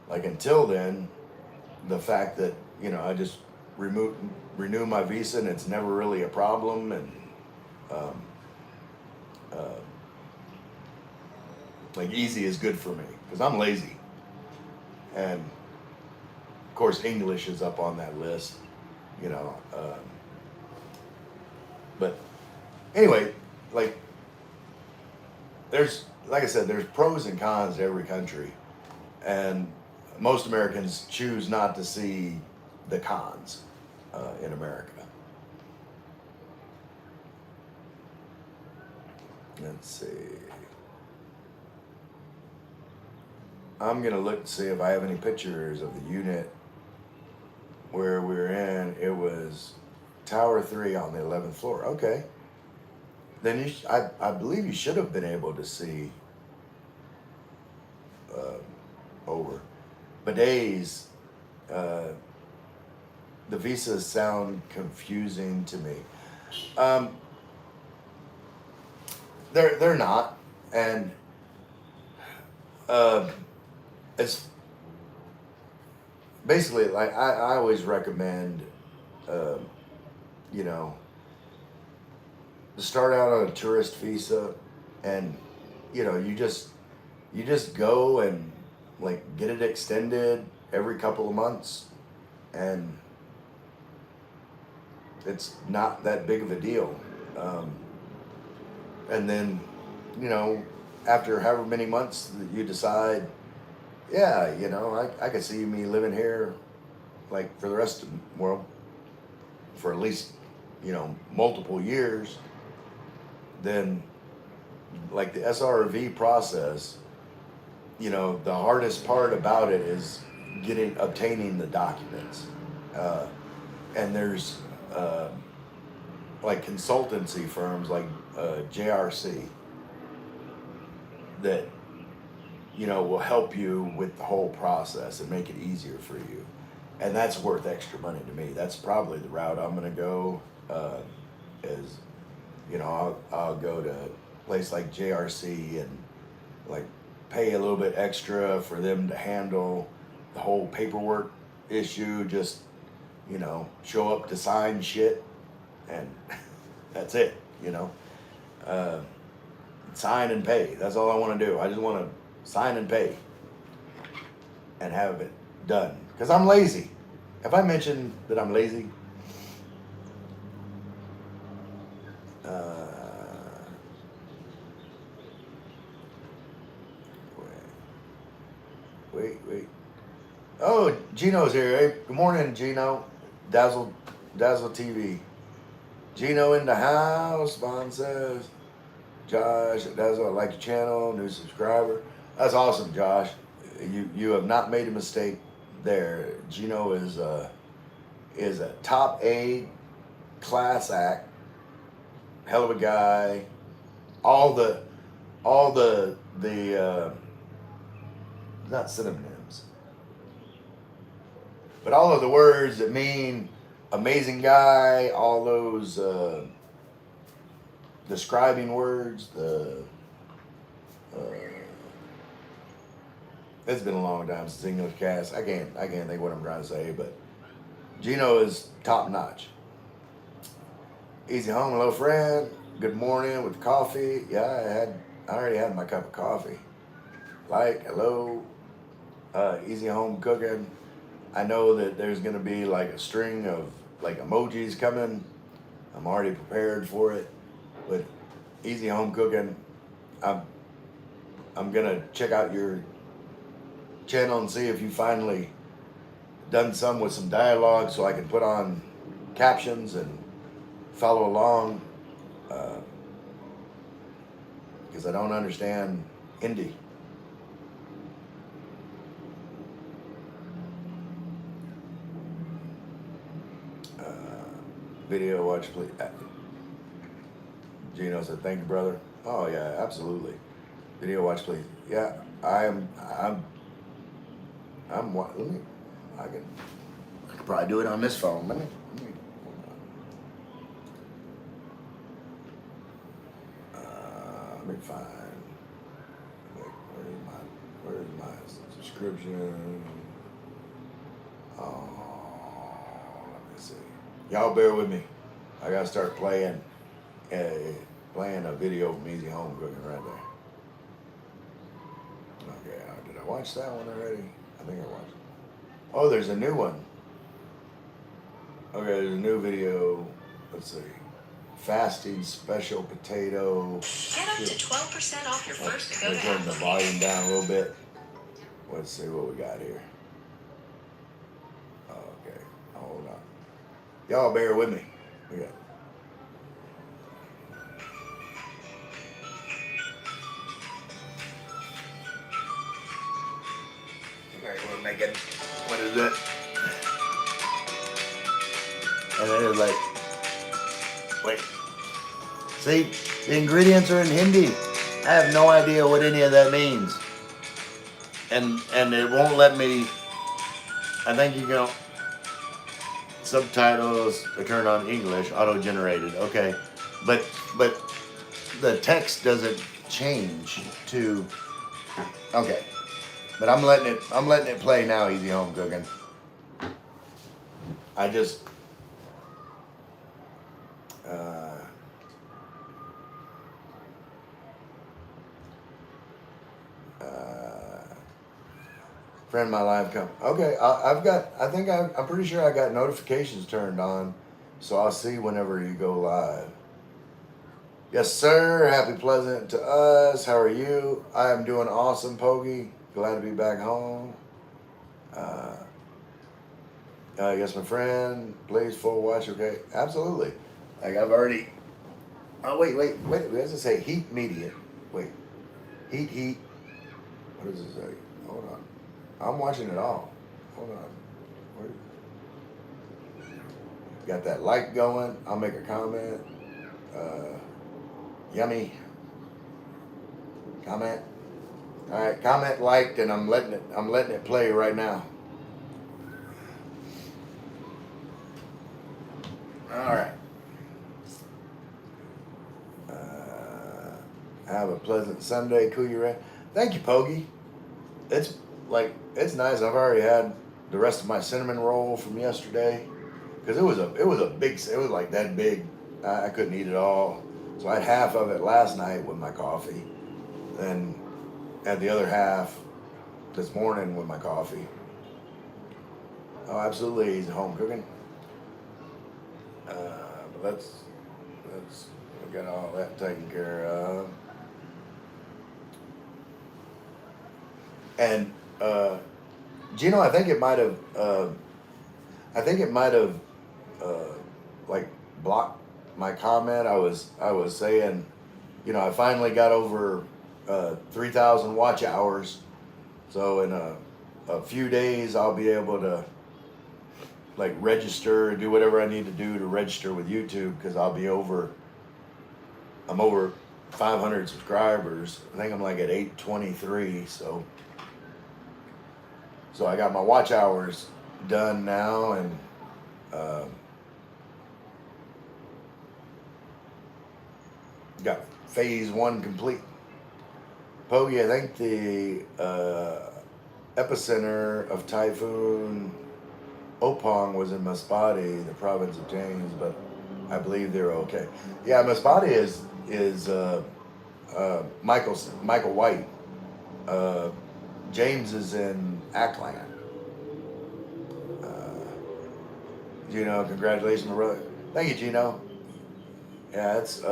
like until then, the fact that I just renew my visa and it's never really a problem. And um, uh, Like easy is good for me because I'm lazy, and of course English is up on that list, you know. But anyway, like there's like I said, there's pros and cons to every country, and most Americans choose not to see the cons in America. Let's see. I'm gonna look to see if I have any pictures of the unit where we were in. It was Tower 3 on the 11th floor. Okay. Then I believe you should have been able to see over. Bidets, uh, the visas sound confusing to me. Um, they're not, and uh, it's basically like I always recommend, um, you know, to start out on a tourist visa, and you know you just go and like get it extended every couple of months, and it's not that big of a deal. Um, and then, you know, after however many months you decide, yeah, you know, I could see me living here like for the rest of the world for at least, you know, multiple years. Then like the SRV process, you know, the hardest part about it is obtaining the documents. Uh, and there's uh, like consultancy firms like JRC that, you know, will help you with the whole process and make it easier for you. And that's worth extra money to me. That's probably the route I'm going to go. Is, you know, I'll go to a place like JRC and like pay a little bit extra for them to handle the whole paperwork issue. Just, you know, show up to sign shit, and that's it. You know, uh, sign and pay. That's all I want to do. I just want to sign and pay and have it done. Because I'm lazy. Have I mentioned that I'm lazy? Wait. Oh, Gino's here. Hey, good morning, Gino. Dazzle TV. Gino in the house. Vaughn says. Josh, Dazzle, I like your channel. New subscriber. That's awesome, Josh. You have not made a mistake there. Gino is a top A class act. Hell of a guy. All the not synonyms, but all of the words that mean amazing guy, all those describing words, it's been a long time since English cast. I can't think what I'm trying to say, but Gino is top notch. Easy home, hello friend. Good morning with coffee. Yeah, I already had my cup of coffee. Hello. Easy home cooking. I know that there's gonna be like a string of like emojis coming. I'm already prepared for it. But easy home cooking. I'm gonna check out your channel and see if you finally done some with some dialogue so I can put on captions and follow along, because I don't understand Hindi. Video watch please. Gino said, "Thank you, brother." Oh yeah, absolutely. Video watch please. Yeah, I'm. Let me. I can probably do it on this phone. Let me find. Where's my subscription? Oh, let me see. Y'all bear with me. I gotta start playing a video from Easy Home Cooking right there. Okay, did I watch that one already? I think I watched it. Oh, there's a new one. Okay, there's a new video. Let's see. Fasting special potato. Get up to 12% off your first Let me turn the volume down a little bit. Let's see what we got here. Okay, hold on. Y'all bear with me. We got. Okay, we're making. What is it? And then it's like, wait. See, the ingredients are in Hindi. I have no idea what any of that means. And it won't let me. I think you can. Subtitles are turned on English, auto-generated. Okay, but the text doesn't change to. Okay, but I'm letting it play now. Easy home cooking. I just. Friend my live come. Okay, I've got. I think I'm pretty sure I got notifications turned on, so I'll see whenever you go live. Yes, sir. Happy pleasant to us. How are you? I am doing awesome, Pogie. Glad to be back home. Yes, my friend. Please full watch. Okay, absolutely. Like I've already. Oh wait. What does it say? Heat media. Wait. Heat. What does it say? Hold on. I'm watching it all. Hold on. Where? Got that light going. I'll make a comment. Yummy. Comment. All right, comment liked, and I'm letting it play right now. All right. Have a pleasant Sunday, Kuya. Thank you, Pogie. It's nice. I've already had the rest of my cinnamon roll from yesterday because it was like that big. I couldn't eat it all, so I had half of it last night with my coffee, and had the other half this morning with my coffee. Oh, absolutely, he's home cooking. But let's we got all that taken care of. And Gino, I think it might have like blocked my comment. I was saying, I finally got over 3,000 watch hours, so in a few days I'll be able to like register, do whatever I need to do to register with YouTube because I'm over 500 subscribers. I think I'm like at 823, so I got my watch hours done now, and got phase 1 complete. Pogie, I think the epicenter of Typhoon Opong was in Masbate, the province of James, but I believe they're okay. Yeah, Masbate is Michael White. James is in Ackland. Gino, congratulations, my brother. Thank you, Gino. Yeah, it's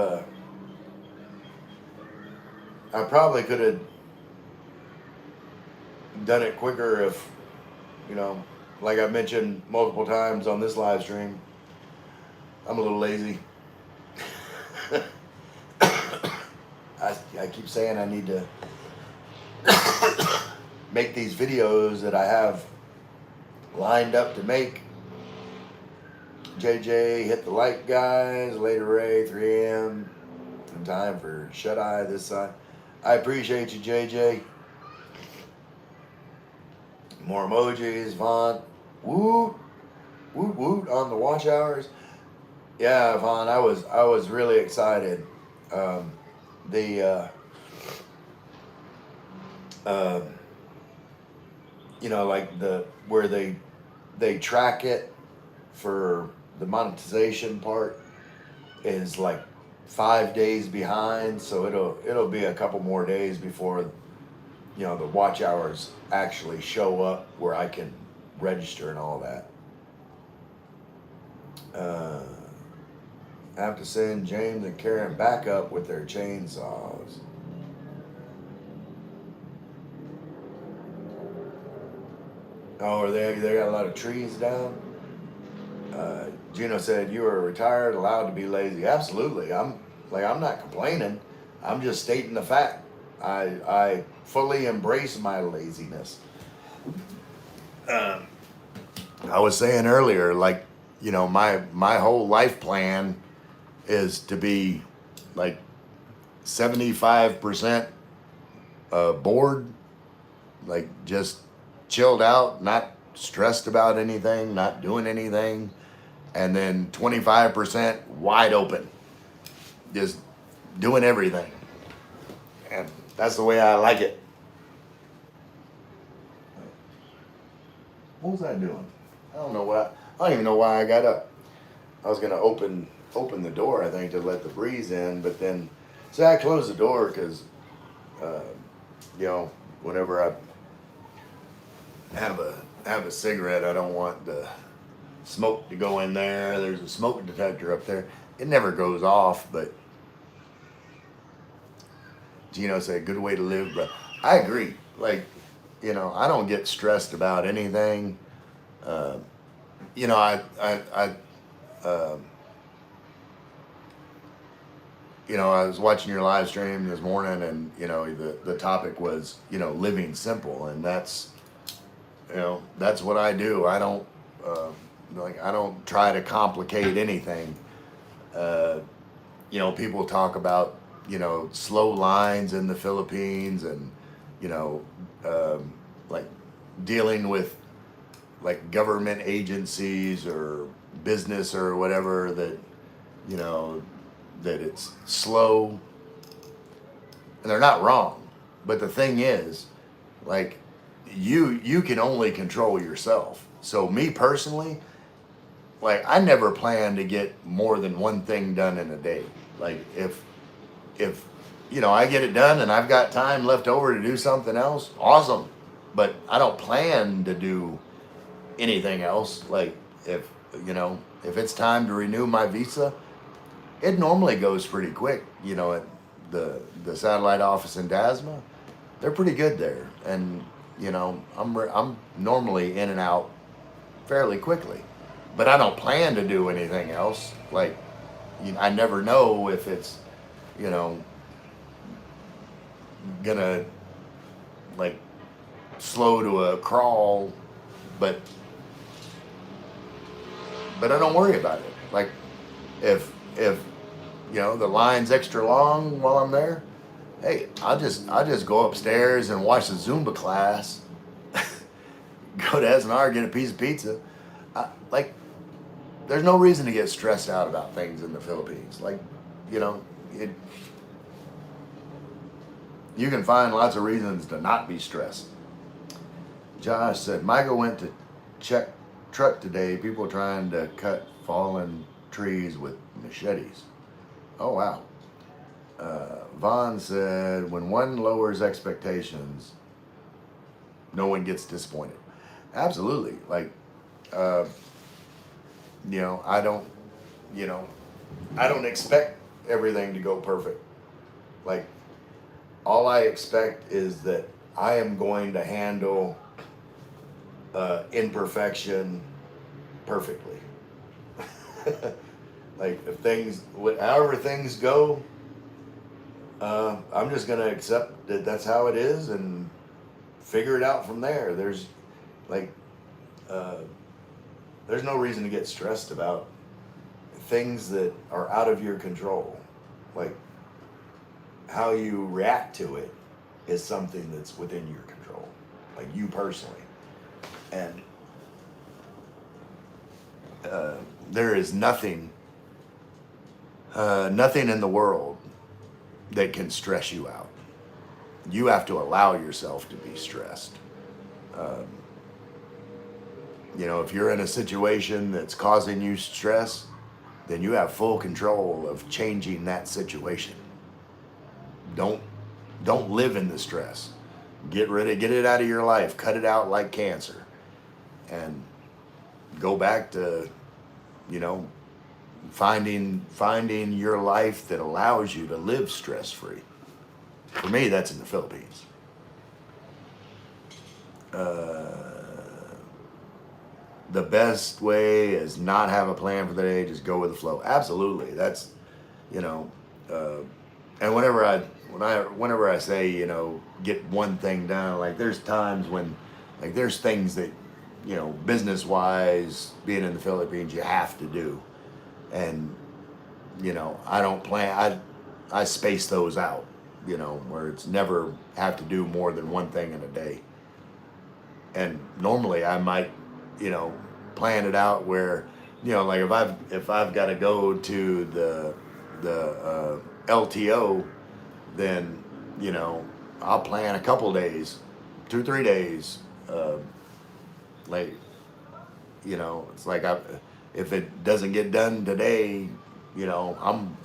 I probably could have done it quicker if, like I mentioned multiple times on this live stream, I'm a little lazy. I keep saying I need to make these videos that I have lined up to make. JJ, hit the like, guys. Later, Ray, 3 a.m. in time for Shut Eye this side. I appreciate you, JJ. More emojis, Vaughn. Woot, woot, woot on the watch hours. Yeah, Vaughn, I was really excited. Like where they track it for the monetization part is like 5 days behind, so it'll be a couple more days before the watch hours actually show up where I can register and all that. I have to send James and Karen back up with their chainsaws. Oh, they got a lot of trees down. Gino said you are retired, allowed to be lazy. Absolutely, I'm not complaining. I'm just stating the fact. I fully embrace my laziness. I was saying earlier, like, my whole life plan is to be like 75% bored, like just chilled out, not stressed about anything, not doing anything, and then 25% wide open, just doing everything. And that's the way I like it. What was I doing? I don't even know why I got up. I was gonna open the door, I think, to let the breeze in, but then, so I closed the door because, whenever I have a cigarette, I don't want the smoke to go in there. There's a smoke detector up there. It never goes off, but Gino said, "Good way to live, bro." I agree. Like, I don't get stressed about anything. I was watching your live stream this morning, and the topic was living simple, and that's what I do. I don't I don't try to complicate anything. People talk about slow lines in the Philippines, and like dealing with like government agencies or business or whatever, that that it's slow, and they're not wrong. But the thing is, like, you can only control yourself. So me personally, like, I never plan to get more than one thing done in a day. Like, if I get it done and I've got time left over to do something else, awesome. But I don't plan to do anything else. Like, if it's time to renew my visa, it normally goes pretty quick. At the satellite office in Dasma, they're pretty good there, and I'm normally in and out fairly quickly. But I don't plan to do anything else. Like, I never know if it's gonna, like, slow to a crawl, but I don't worry about it. Like, if the line's extra long while I'm there, hey, I'll just go upstairs and watch the Zumba class. Go to S&R, get a piece of pizza. Like, there's no reason to get stressed out about things in the Philippines. Like, you can find lots of reasons to not be stressed. Josh said, Michael went to check truck today. People trying to cut fallen trees with machetes. Oh, wow. Vaughn said, when one lowers expectations, no one gets disappointed. Absolutely. Like, I don't expect everything to go perfect. Like, all I expect is that I am going to handle imperfection perfectly. Like, however things go, I'm just gonna accept that that's how it is and figure it out from there. There's no reason to get stressed about things that are out of your control. Like, how you react to it is something that's within your control, like you personally. And there is nothing in the world that can stress you out. You have to allow yourself to be stressed. If you're in a situation that's causing you stress, then you have full control of changing that situation. Don't live in the stress. Get it out of your life. Cut it out like cancer, and go back to, you know, finding your life that allows you to live stress free. For me, that's in the Philippines. The best way is not have a plan for the day, just go with the flow. Absolutely, that's, you know, and whenever I say, you know, get one thing done, like there's times when, like there's things that, you know, business wise, being in the Philippines, you have to do, and you know, I don't plan. I space those out, you know, where it's never have to do more than one thing in a day. And normally I might, you know, plan it out where, you know, like if I've got to go to the LTO, then, you know, I'll plan a couple days, 2 3 days, like, you know, it's like if it doesn't get done today, you know,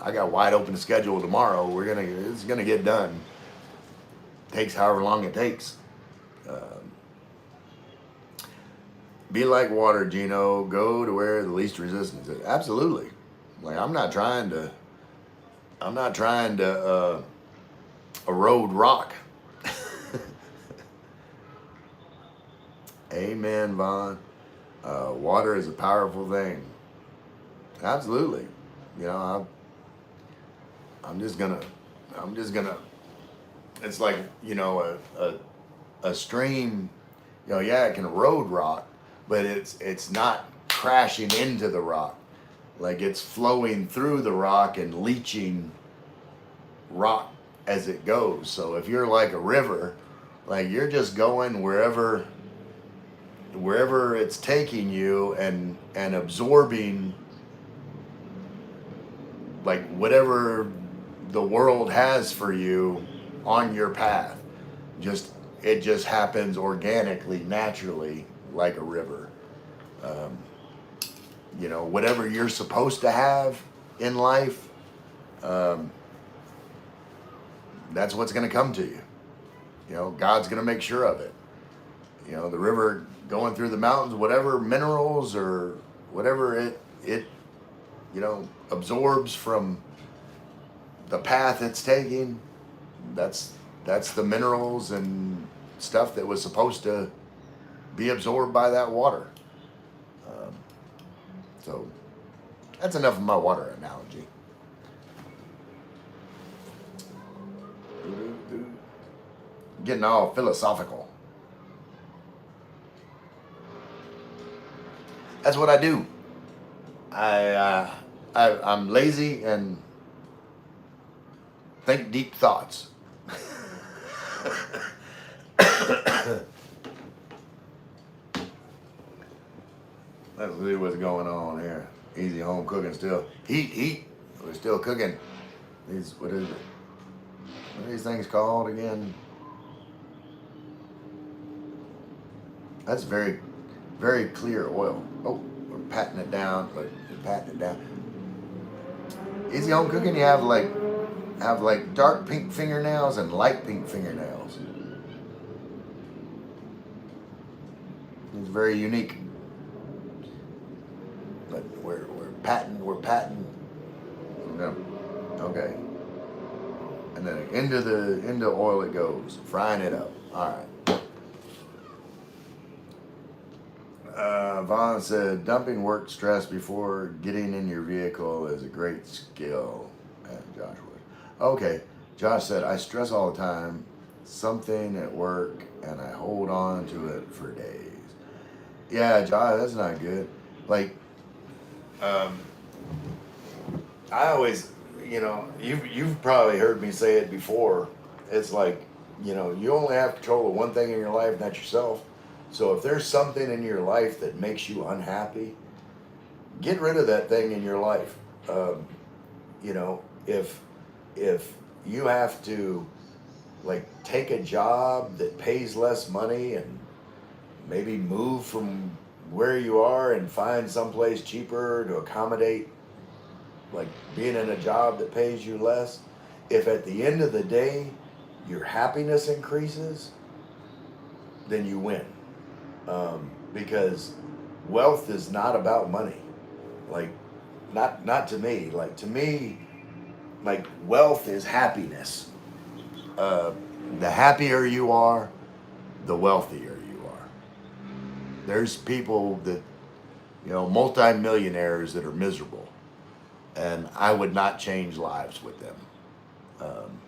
I got a wide open schedule tomorrow. It's gonna get done. Takes however long it takes. Be like water, Gino. Go to where the least resistance is. Absolutely. Like I'm not trying to erode rock. Amen, Vaughn. Water is a powerful thing. Absolutely. You know, I'm just gonna. It's like, you know, a stream. You know, yeah, it can erode rock, but it's not crashing into the rock. Like it's flowing through the rock and leaching rock as it goes. So if you're like a river, like you're just going wherever it's taking you and absorbing like whatever the world has for you on your path. It just happens organically, naturally, like a river. Um, you know, whatever you're supposed to have in life, um, that's what's going to come to you. You know, God's going to make sure of it. You know, the river going through the mountains, whatever minerals or whatever it you know, absorbs from the path it's taking, that's the minerals and stuff that was supposed to be absorbed by that water. So that's enough of my water analogy. Getting all philosophical. That's what I do. I'm lazy and think deep thoughts. Let's see what's going on here. Easy home cooking still. Heat. We're still cooking. What is it? What are these things called again? That's very, very clear oil. Oh, we're patting it down. Easy home cooking, you have like dark pink fingernails and light pink fingernails. It's very unique. But we're patting. Okay. And then into oil it goes, frying it up. All right. Vaughn said, dumping work stress before getting in your vehicle is a great skill. And Josh would. Okay. Josh said, I stress all the time, something at work, and I hold on to it for days. Yeah, Josh, that's not good. Like, I always, you know, you've probably heard me say it before. It's like, you know, you only have control of one thing in your life, and that's yourself. So if there's something in your life that makes you unhappy, get rid of that thing in your life. You know, if you have to like take a job that pays less money and maybe move from where you are and find someplace cheaper to accommodate like being in a job that pays you less, if at the end of the day your happiness increases, then you win. Because wealth is not about money. Like, not to me. Like, to me, like, wealth is happiness. Uh, the happier you are, the wealthier you are. There's people that, multimillionaires that are miserable, and I would not change lives with them. Um,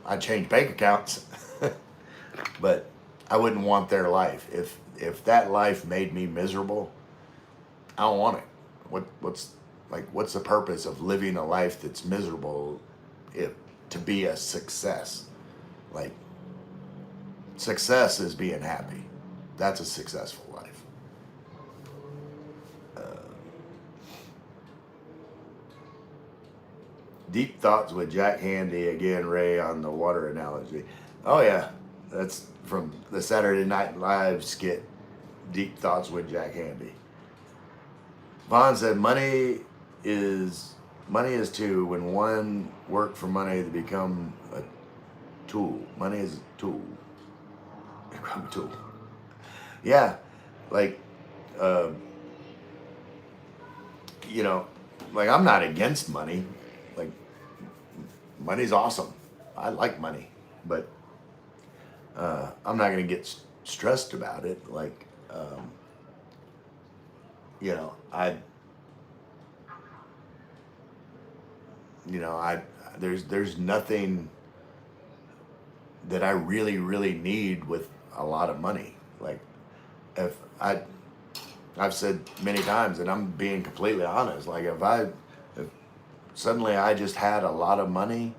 I'd change bank accounts, but I wouldn't want their life. If that life made me miserable, I don't want it. What's the purpose of living a life that's miserable if to be a success? Like, success is being happy. That's a successful life. Uh, Deep thoughts with Jack Handy again, Ray, on the water analogy. Oh yeah, that's from the Saturday Night Live skit. Deep thoughts with Jack Handy. Vaughn said, money is too. When one work for money, they become a tool. Money is a tool. Become a tool. Yeah, like, uh, like, I'm not against money. Like, money's awesome. I like money, but I'm not gonna get stressed about it. Like, I, I there's nothing that I really really need with a lot of money. Like, if I've said many times, and I'm being completely honest. Like, if suddenly I just had a lot of money,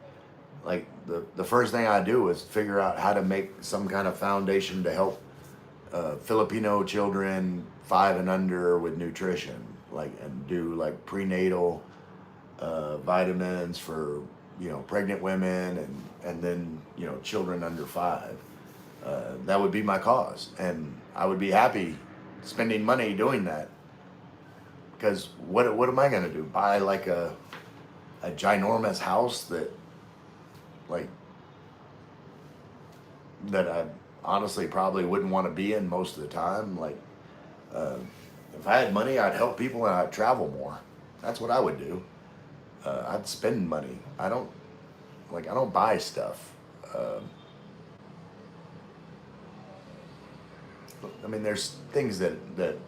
like, the first thing I do is figure out how to make some kind of foundation to help Filipino children 5 and under with nutrition, like, and do like prenatal vitamins for pregnant women, and then children under 5. That would be my cause, and I would be happy spending money doing that. Because what am I gonna do? Buy like a ginormous house like that I honestly probably wouldn't want to be in most of the time. Like, uh, if I had money, I'd help people and I'd travel more. That's what I would do. I'd spend money. I don't buy stuff. I mean, there's things that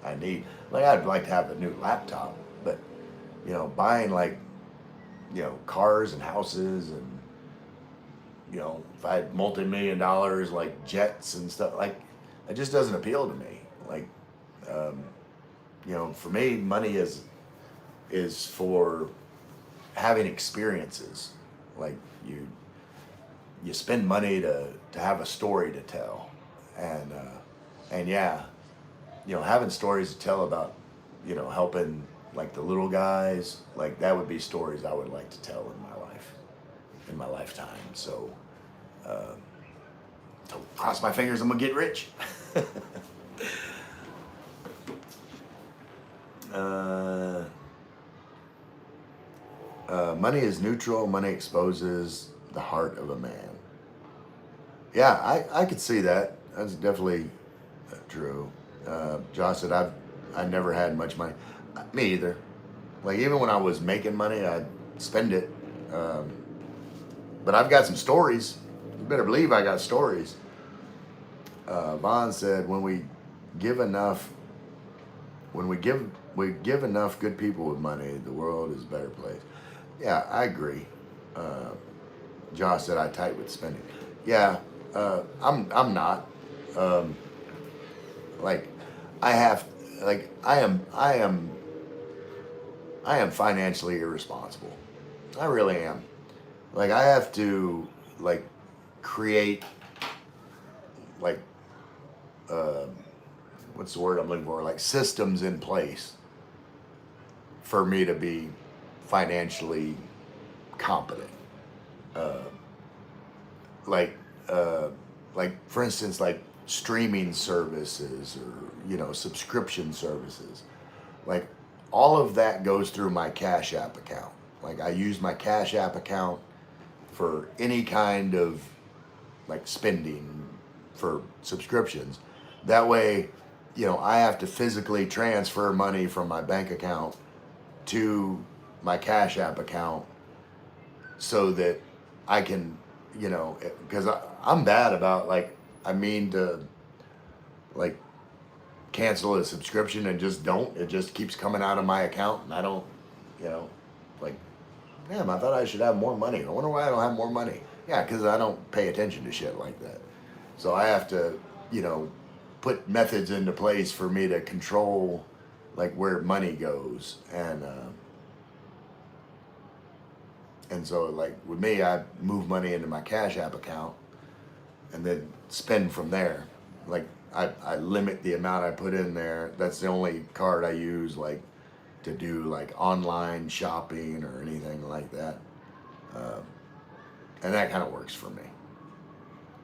I need. Like, I'd like to have a new laptop, but buying like cars and houses, and if I had multi-million dollars, like jets and stuff, like, it just doesn't appeal to me. Like, for me, money is for having experiences. Like, you spend money to have a story to tell, and yeah, having stories to tell about helping like the little guys, like, that would be stories I would like to tell in my lifetime. So, cross my fingers, I'm gonna get rich. Money is neutral. Money exposes the heart of a man. Yeah, I could see that. That's definitely true. Josh said, I never had much money. Me either. Like, even when I was making money, I'd spend it. But I've got some stories. You better believe I got stories. Vaughn said, when we give enough good people with money, the world is a better place. Yeah, I agree. Josh said, I tight with spending. Yeah, I'm not. Like, I am financially irresponsible. I really am. Like, I have to, like, create, like, what's the word I'm looking for? Like, systems in place for me to be financially competent. Uh, like, like, for instance, like streaming services, or subscription services. Like, all of that goes through my Cash App account. Like, I use my Cash App account for any kind of like spending, for subscriptions. That way, I have to physically transfer money from my bank account to my Cash App account so that I can, because I'm bad about I mean to like cancel a subscription and just don't. It just keeps coming out of my account and I don't, you know, like, damn, I thought I should have more money. I wonder why I don't have more money. Yeah, because I don't pay attention to shit like that. So I have to, put methods into place for me to control like where money goes. And so like with me, I move money into my Cash App account and then spend from there. Like I limit the amount I put in there. That's the only card I use like to do like online shopping or anything like that. And that kind of works for me.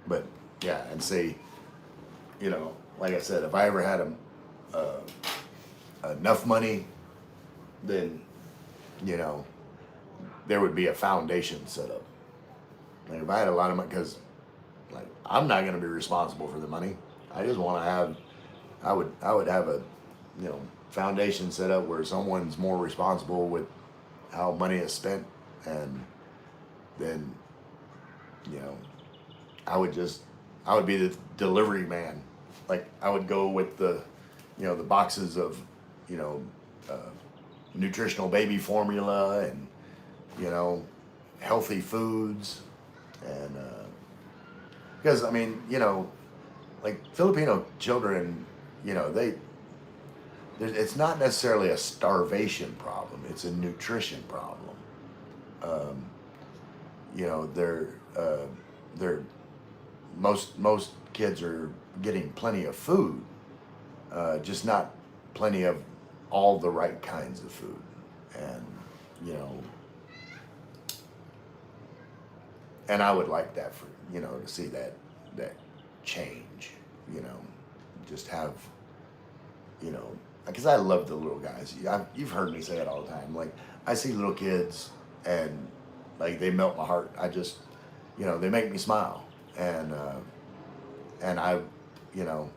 But yeah, and see, like I said, if I ever had enough money, then, there would be a foundation set up. Like if I had a lot of money, because like I'm not going to be responsible for the money. I just want to have, I would have a, foundation set up where someone's more responsible with how money is spent, and then, I would be the delivery man. Like I would go with the, the boxes of, uh, nutritional baby formula and, healthy foods, and because I mean, like Filipino children, it's not necessarily a starvation problem; it's a nutrition problem. Um, they're most kids are getting plenty of food, just not plenty of all the right kinds of food, and you know, and I would like that for to see that change, just have because I love the little guys. You've heard me say it all the time. Like I see little kids and like they melt my heart. I just they make me smile, and I you know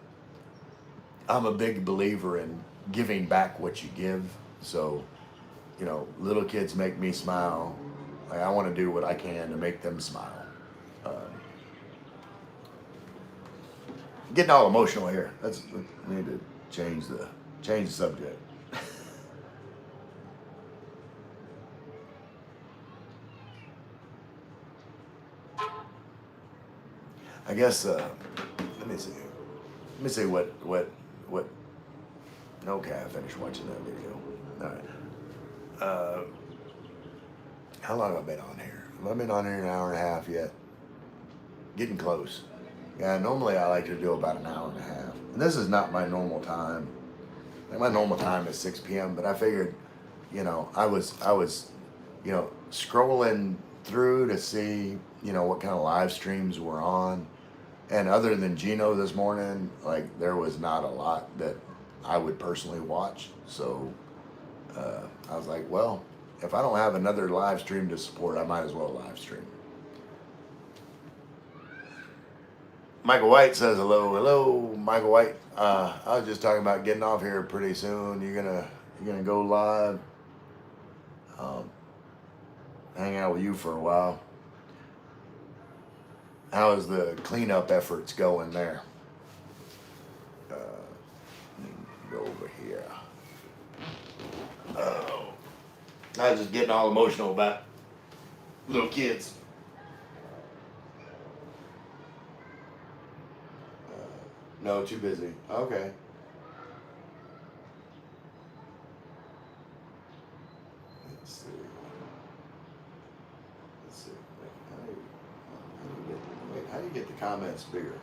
I'm a big believer in giving back what you give. So little kids make me smile. Like I want to do what I can to make them smile. Getting all emotional here. We need to change the subject. I guess. Let me see. Let me see what. Okay, I finished watching that video. All right. How long have I been on here? Have I been on here an hour and a half yet? Getting close. Yeah, normally I like to do about an hour and a half. And this is not my normal time. Like my normal time is 6 p.m. But I figured, I was, scrolling through to see, what kind of live streams were on. And other than Gino this morning, like there was not a lot that I would personally watch. So I was like, well, if I don't have another live stream to support, I might as well live stream. Michael White says hello, Michael White. I was just talking about getting off here pretty soon. You're gonna go live. Hang out with you for a while. How is the cleanup efforts going there? Go over here. Oh, I was just getting all emotional about little kids. No, too busy. Okay. Let's see. How do you get the comments bigger?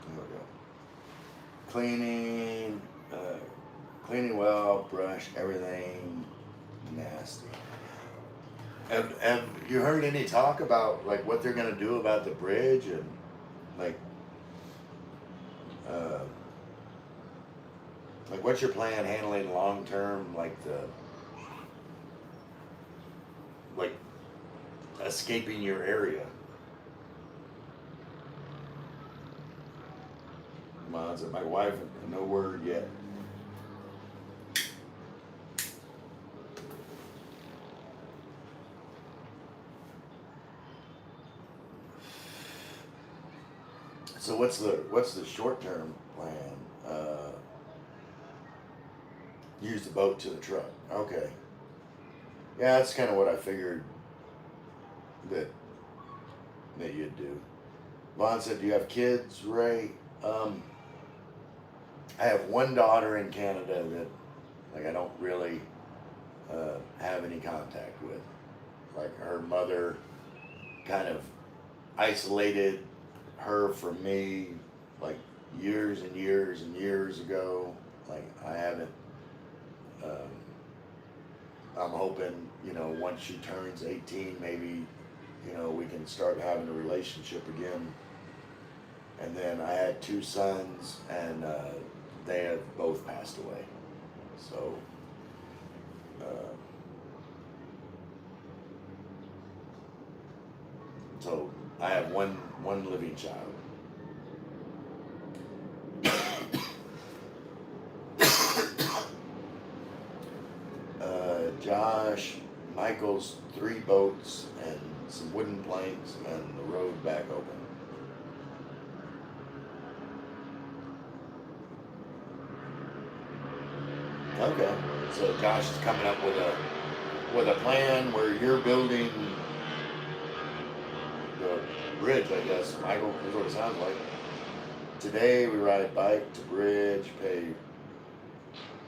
There we go. Cleaning well, brush, everything nasty. Have you heard any talk about like what they're gonna do about the bridge and like what's your plan handling long term like escaping your area. Mom said, my wife, no word yet. So what's the short term plan? Use the boat to the truck. Okay. Yeah, that's kind of what I figured that you'd do. Vaughn said, "Do you have kids, Ray?" I have one daughter in Canada that, like, I don't really have any contact with. Like, her mother kind of isolated her from me, like, years and years and years ago. Like, I haven't. I'm hoping, once she turns 18, maybe, we can start having a relationship again. And then I had 2 sons, and they have both passed away. So, I have one living child. Josh, Michael's 3 boats and some wooden planks and the road back open. Okay, so Josh is coming up with a plan where you're building the bridge, I guess. Michael, is what it sounds like. Today we ride bike to bridge, pay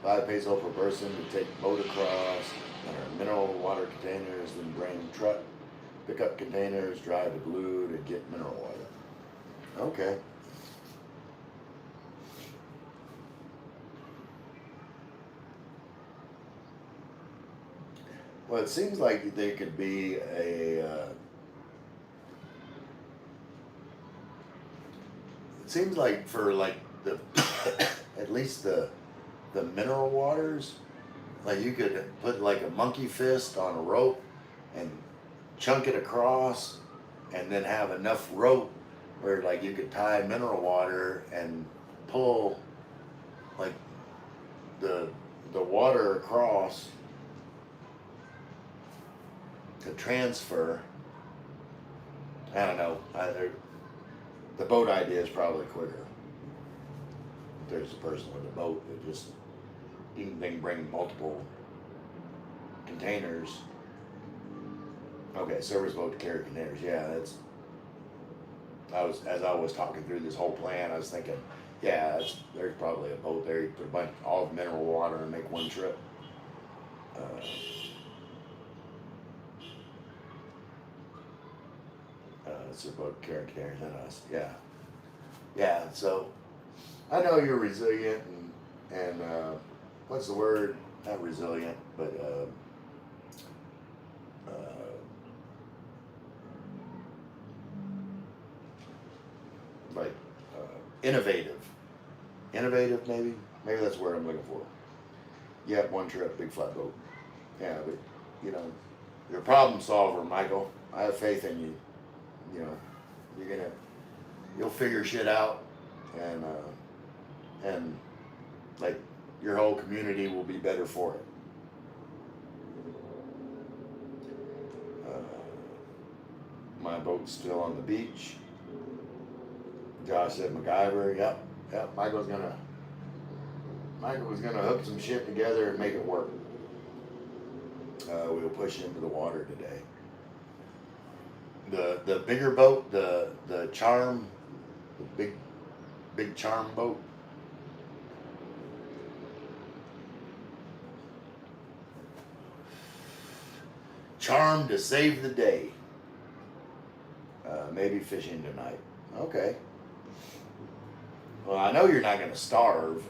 5 pesos per person to take boat across, and our mineral water containers, then bring truck, pick up containers, drive to Blue to get mineral water. Okay. Well, it seems like there could be it seems like for like the at least the mineral waters, like you could put like a monkey fist on a rope and chunk it across, and then have enough rope where like you could tie mineral water and pull like the water across to transfer. I don't know. The boat idea is probably quicker. If there's a person with a boat that just they can bring multiple containers. Okay, service boat to carry containers. Yeah, as I was talking through this whole plan, I was thinking, yeah, there's probably a boat there. You put all of mineral water and make one trip. It's a boat carrying containers and us. Yeah, yeah. So I know you're resilient and what's the word? Not resilient, but like innovative. Innovative, maybe that's the word I'm looking for. Yeah, one trip, big flat boat. Yeah, but you're a problem solver, Michael. I have faith in you. You'll figure shit out, and like your whole community will be better for it. My boat's still on the beach. Josh said MacGyver. Yep. Michael was gonna hook some shit together and make it work. We'll push into the water today. The bigger boat, the Charm, the big Charm boat. Charm to save the day. Maybe fishing tonight. Okay. Well, I know you're not going to starve.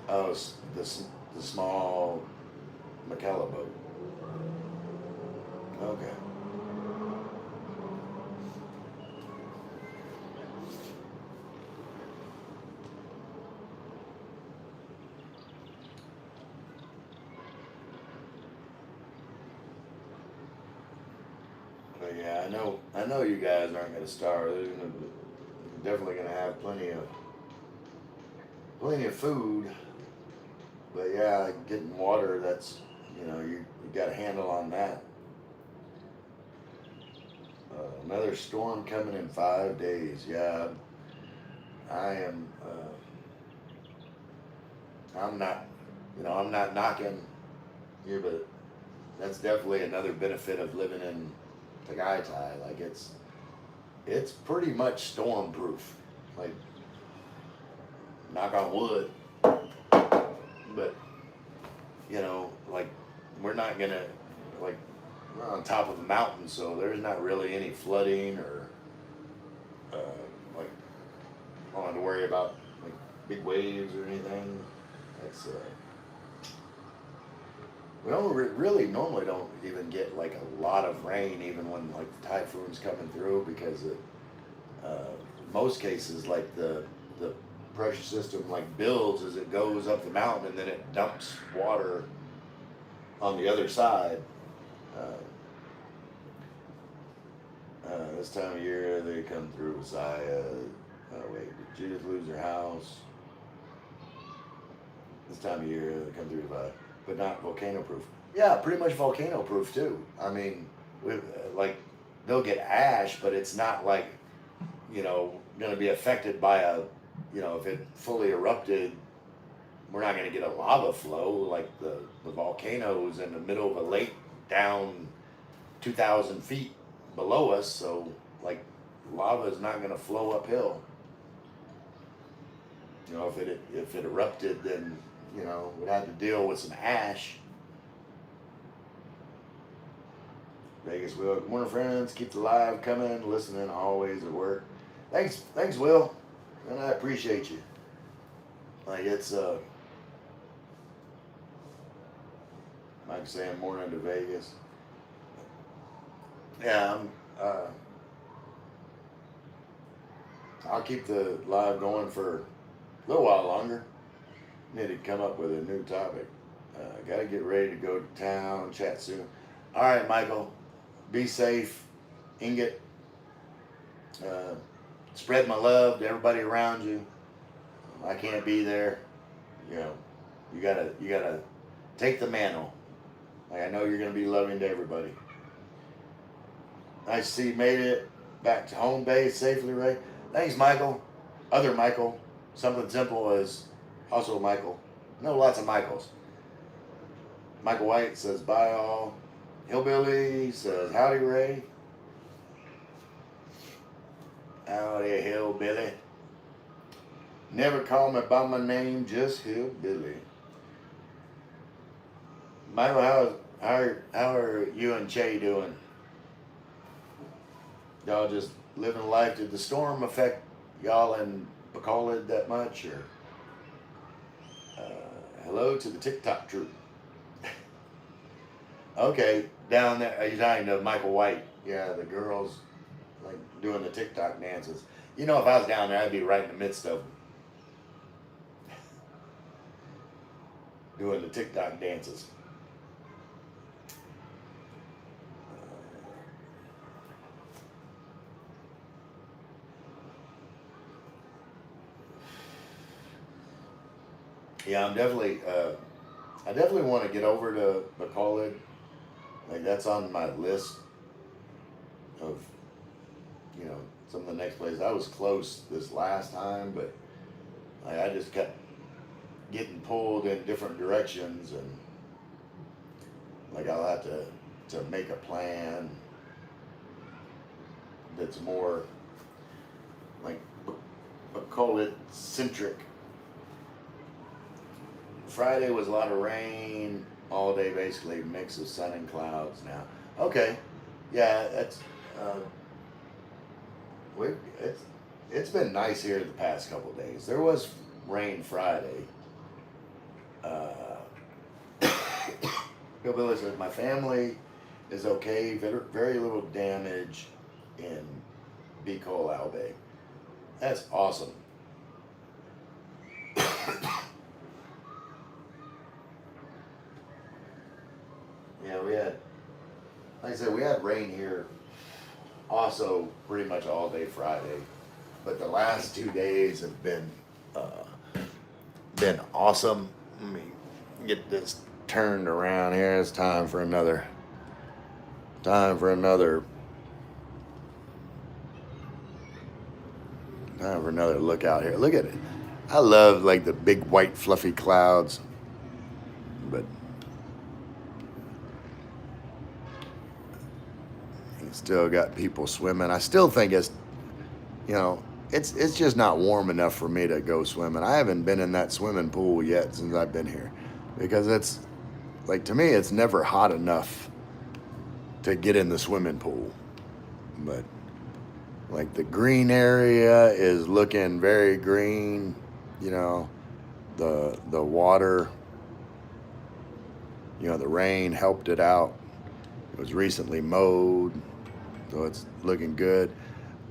The small McKellar boat. Okay. But yeah, I know you guys aren't gonna starve. Definitely gonna have plenty of food. But yeah, getting water, that's, you got a handle on that. Another storm coming in 5 days. Yeah, I am. I'm not, I'm not knocking you, but that's definitely another benefit of living in Tagaytay. Like it's pretty much storm proof. Like, knock on wood, but like we're not gonna like we're on top of a mountain, so there's not really any flooding or uh, like I don't have to worry about like big waves or anything. That's we don't really normally don't even get like a lot of rain, even when like the typhoon's coming through, because most cases like the pressure system like builds as it goes up the mountain, and then it dumps water on the other side. This time of year they come through Messiah. Oh wait, did Judith lose her house? This time of year they come through Messiah, but not volcano proof. Yeah, pretty much volcano proof too. I mean, like they'll get ash, but it's not like going to be affected by if it fully erupted, we're not going to get a lava flow like the volcanoes in the middle of a lake down 2,000 feet below us. So like lava is not going to flow uphill. If it erupted, then we'd have to deal with some ash. Vegas Will, good morning, friends. Keep the live coming, listening always at work. Thanks, Will, and I appreciate you. Like it's Mike saying morning to Vegas. Yeah, I'll keep the live going for a little while longer. Need to come up with a new topic. Got to get ready to go to town. Chat soon. All right, Michael. Be safe. Inget. Spread my love to everybody around you. I can't be there. You gotta take the mantle. Like, I know you're gonna be loving to everybody. Nice to see you made it back to home base safely, Ray. Thanks, Michael. Other Michael. Something simple is also Michael. I know lots of Michaels. Michael White says bye all. Hillbilly says howdy, Ray. Howdy, Hillbilly. Never call me by my name, just Hillbilly. Michael, how are you and Che doing? Y'all just living life? Did the storm affect y'all in Bacolod that much? Or hello to the TikTok troop. Okay, down there. Are you talking to Michael White? Yeah, the girls like doing the TikTok dances. If I was down there, I'd be right in the midst of them. Doing the TikTok dances. Yeah, I definitely want to get over to Bacolod. Like, that's on my list of, some of the next places. I was close this last time, but I just kept getting pulled in different directions, and like I'll have to make a plan that's more like Bacolod centric. Friday was a lot of rain all day, basically mix of sun and clouds now. Okay, yeah, that's it's been nice here the past couple days. There was rain Friday. Hillbilly says my family is okay. Very little damage in Bicol Albe. That's awesome. Yeah, like I said, we had rain here also pretty much all day Friday. But the last 2 days have been awesome. Let me get this turned around here. It's time for another time for another look out here. Look at it. I love like the big white fluffy clouds, but you still got people swimming. I still think it's, you know, it's just not warm enough for me to go swimming. I haven't been in that swimming pool yet since I've been here, because it's like, to me, it's never hot enough to get in the swimming pool. But like the green area is looking very green, you know, the water, you know, the rain helped it out. It was recently mowed, so it's looking good.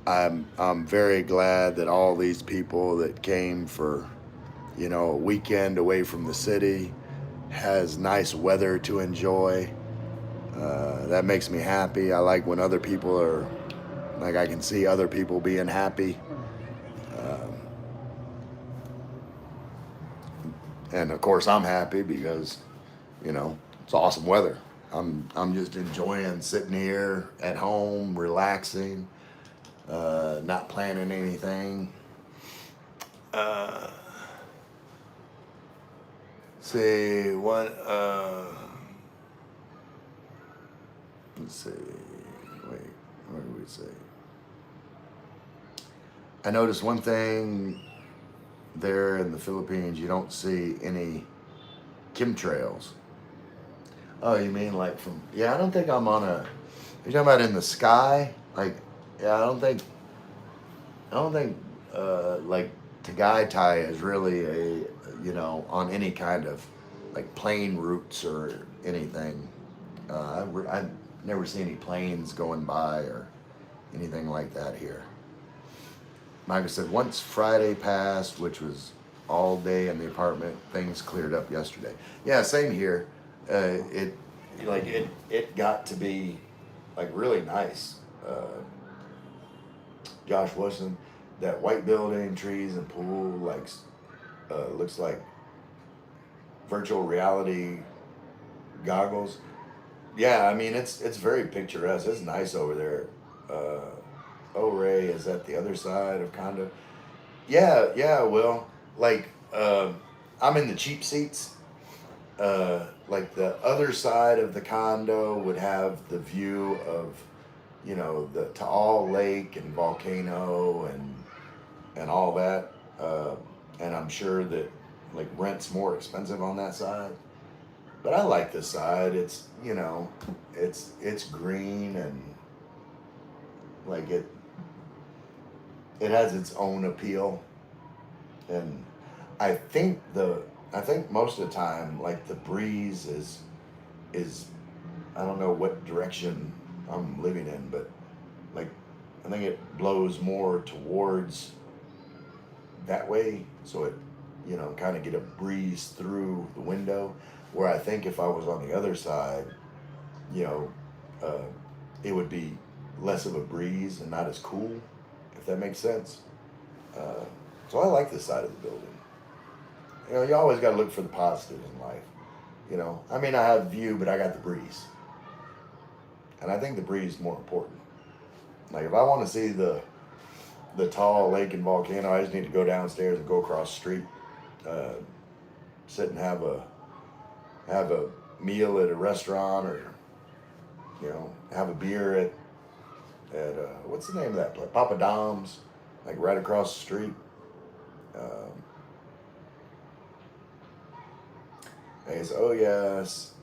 I'm very glad that all these people that came for, you know, a weekend away from the city has nice weather to enjoy. That makes me happy. I like when other people are, like, I can see other people being happy. And of course I'm happy because, you know, it's awesome weather. I'm just enjoying sitting here at home, relaxing, not planning anything. See what let's see. Wait, what did we say? I noticed one thing there in the Philippines. You don't see any chemtrails. Oh, you mean like from? Yeah, I don't think I'm on a. You're talking about in the sky? Like, yeah, I don't think. Like Tagaytay is really a, you know, on any kind of like plane routes or anything. I've never seen any planes going by or anything like that here. Michael said once Friday passed, which was all day in the apartment, things cleared up yesterday. Yeah, same here. It got to be like really nice. Josh Wilson, that white building, trees and pool, like looks like virtual reality goggles. Yeah, I mean it's very picturesque. It's nice over there. Ray is at the other side of condo. Yeah. Well, like I'm in the cheap seats. Like the other side of the condo would have the view of, you know, the Taal Lake and volcano and all that. And I'm sure that like rent's more expensive on that side. But I like this side. It's, you know, it's green and like it has its own appeal. And I think most of the time like the breeze is I don't know what direction I'm living in, but like I think it blows more towards that way, so it, you know, kind of get a breeze through the window. Where I think if I was on the other side, you know, it would be less of a breeze and not as cool, if that makes sense. So I like this side of the building. You know, you always got to look for the positives in life. You know, I mean, I have view, but I got the breeze. And I think the breeze is more important. Like if I want to see the Taal Lake and volcano, I just need to go downstairs and go across the street, sit and have a meal at a restaurant, or, you know, have a beer at what's the name of that place? Papa Dom's, like right across the street. And so, oh yes,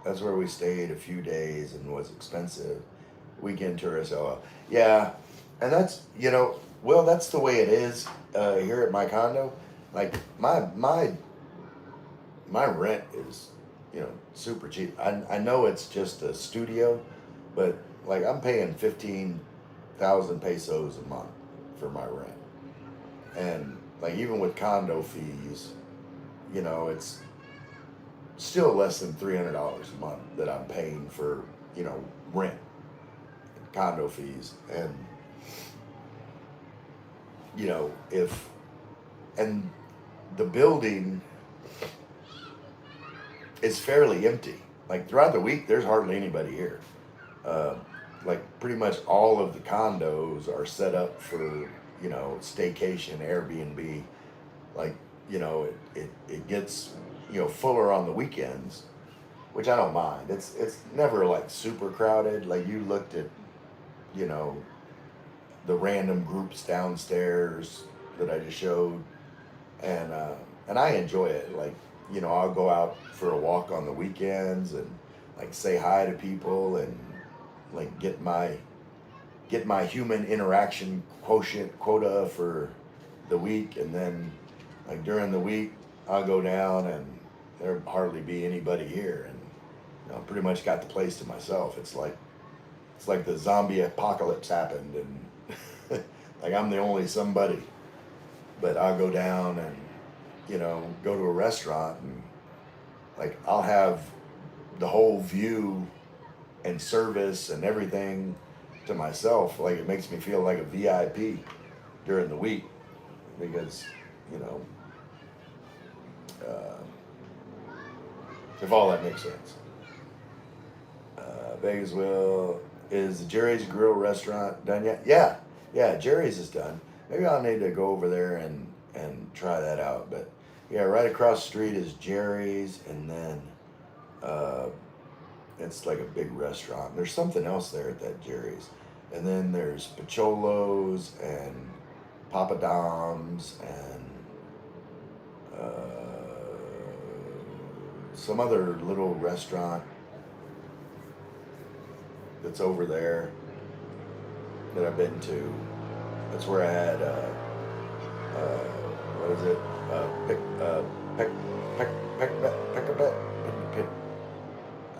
that's where we stayed a few days and was expensive. Weekend tourist, oh yeah, and that's, you know, well, that's the way it is here at my condo. Like my rent is, you know, super cheap. I know it's just a studio, but like I'm paying 15,000 pesos a month for my rent, and like even with condo fees, you know, it's still less than $300 a month that I'm paying for, you know, rent. condo fees. And you know, and the building is fairly empty. Like throughout the week, there's hardly anybody here. Uh, like pretty much all of the condos are set up for, you know, staycation, Airbnb. Like, you know, it gets, you know, fuller on the weekends, which I don't mind. It's never like super crowded. Like you looked at, you know, the random groups downstairs that I just showed, and I enjoy it. Like, you know, I'll go out for a walk on the weekends and like say hi to people and like get my human interaction quota for the week. And then like during the week I'll go down and there'll hardly be anybody here, and you know, pretty much got the place to myself. It's like the zombie apocalypse happened, and like I'm the only somebody. But I'll go down and, you know, go to a restaurant and like I'll have the whole view and service and everything to myself. Like it makes me feel like a VIP during the week because, you know, if all that makes sense. Vegasville, is the Jerry's Grill restaurant done yet? Yeah, Jerry's is done. Maybe I'll need to go over there and try that out. But yeah, right across the street is Jerry's, and then it's like a big restaurant. There's something else there at that Jerry's, and then there's Pacholo's and Papa Dom's and some other little restaurant that's over there that I've been to. That's where I had what is it? Pick,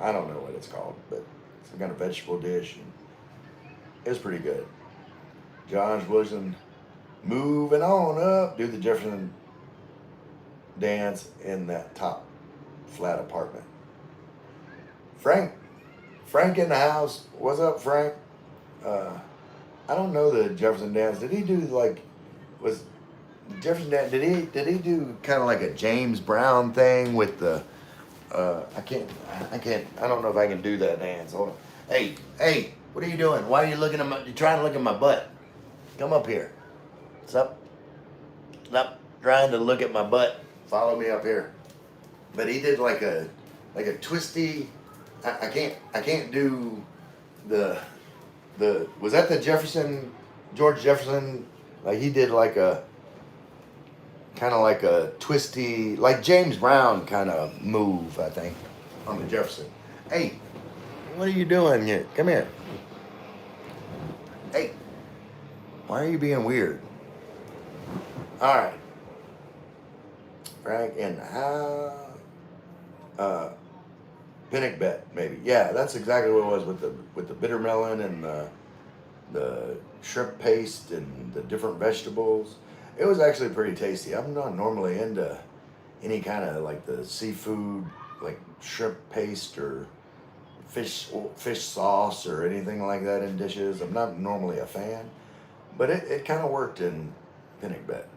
I don't know what it's called, but some kind of vegetable dish. And it was pretty good. Josh Wilson, moving on up, do the Jefferson dance in that top flat apartment. Frank in the house. What's up, Frank? I don't know the Jefferson dance. Did he do like, was Jefferson dance? Did he do kind of like a James Brown thing with the? I can't. I don't know if I can do that dance. Hold on. Hey, what are you doing? Why are you looking at my? You're trying to look at my butt. Come up here. Stop trying to look at my butt. Follow me up here. But he did like a twisty. I can't do the was that the George Jefferson, like he did like a kind of like a twisty, like James Brown kind of move, I think, on the Jefferson. Hey, what are you doing here? Come here. Hey, why are you being weird? All right, Frank and Pinnock bet, maybe. Yeah, that's exactly what it was with the bitter melon and the shrimp paste and the different vegetables. It was actually pretty tasty. I'm not normally into any kind of like the seafood, like shrimp paste or fish sauce or anything like that in dishes. I'm not normally a fan, but it kind of worked in Pinnock bet.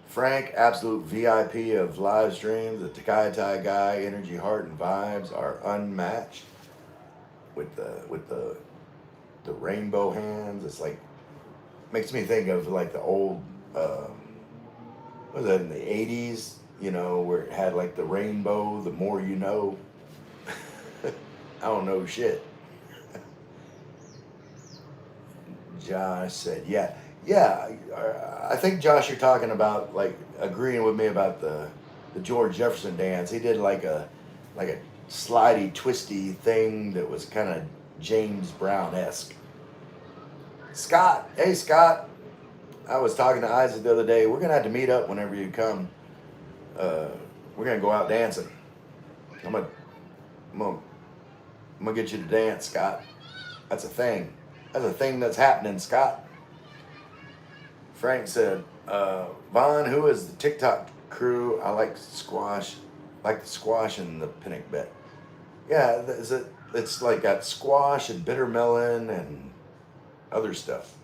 Frank, absolute VIP of live streams. The Takai guy, energy, heart, and vibes are unmatched. With the rainbow hands, it's like makes me think of like the old what was that in the '80s? You know, where it had like the rainbow. The more you know. I don't know shit. Josh said, yeah. I think Josh, you're talking about like agreeing with me about the George Jefferson dance. He did like a slidey, twisty thing that was kind of James Brown-esque. Scott, hey Scott, I was talking to Isaac the other day. We're gonna have to meet up whenever you come. We're gonna go out dancing. I'm gonna get you to dance, Scott. That's a thing. That's a thing that's happening, Scott. Frank said, Vaughn, who is the TikTok crew? I like squash. Like the squash and the Pinnock bet. Yeah, it's like got squash and bitter melon and other stuff.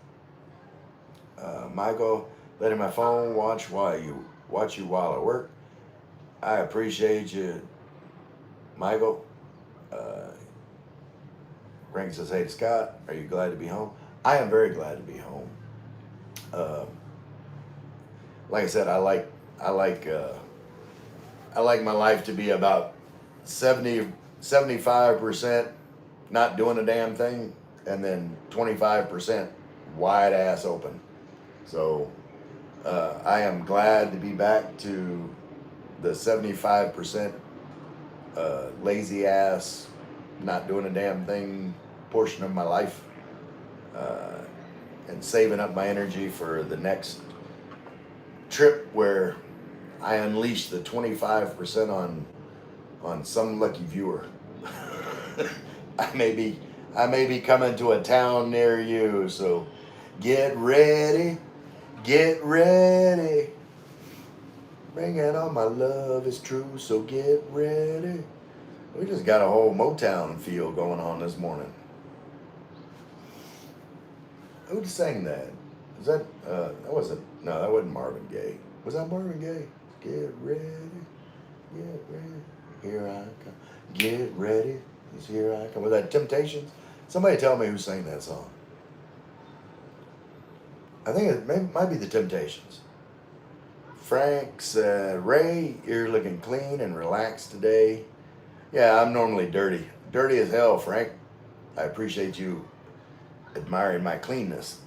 Michael, letting my phone watch you while I work. I appreciate you, Michael. Frank says, "Hey Scott, are you glad to be home?" I am very glad to be home. Uh, like I said, I like my life to be about 75% not doing a damn thing, and then 25% wide ass open. So I am glad to be back to the 75% lazy ass, not doing a damn thing portion of my life, and saving up my energy for the next trip where I unleash the 25% on some lucky viewer. I may be coming to a town near you, so get ready, get ready. Bringing all my love is true, so get ready. We just got a whole Motown feel going on this morning. Who sang that? Is that that wasn't Marvin Gaye. Was that Marvin Gaye? Get ready, here I come. Get ready, 'cause here I come. Was that Temptations? Somebody tell me who sang that song. I think it might be the Temptations. Frank said, "Ray, you're looking clean and relaxed today." Yeah, I'm normally dirty. Dirty as hell, Frank. I appreciate you admiring my cleanness.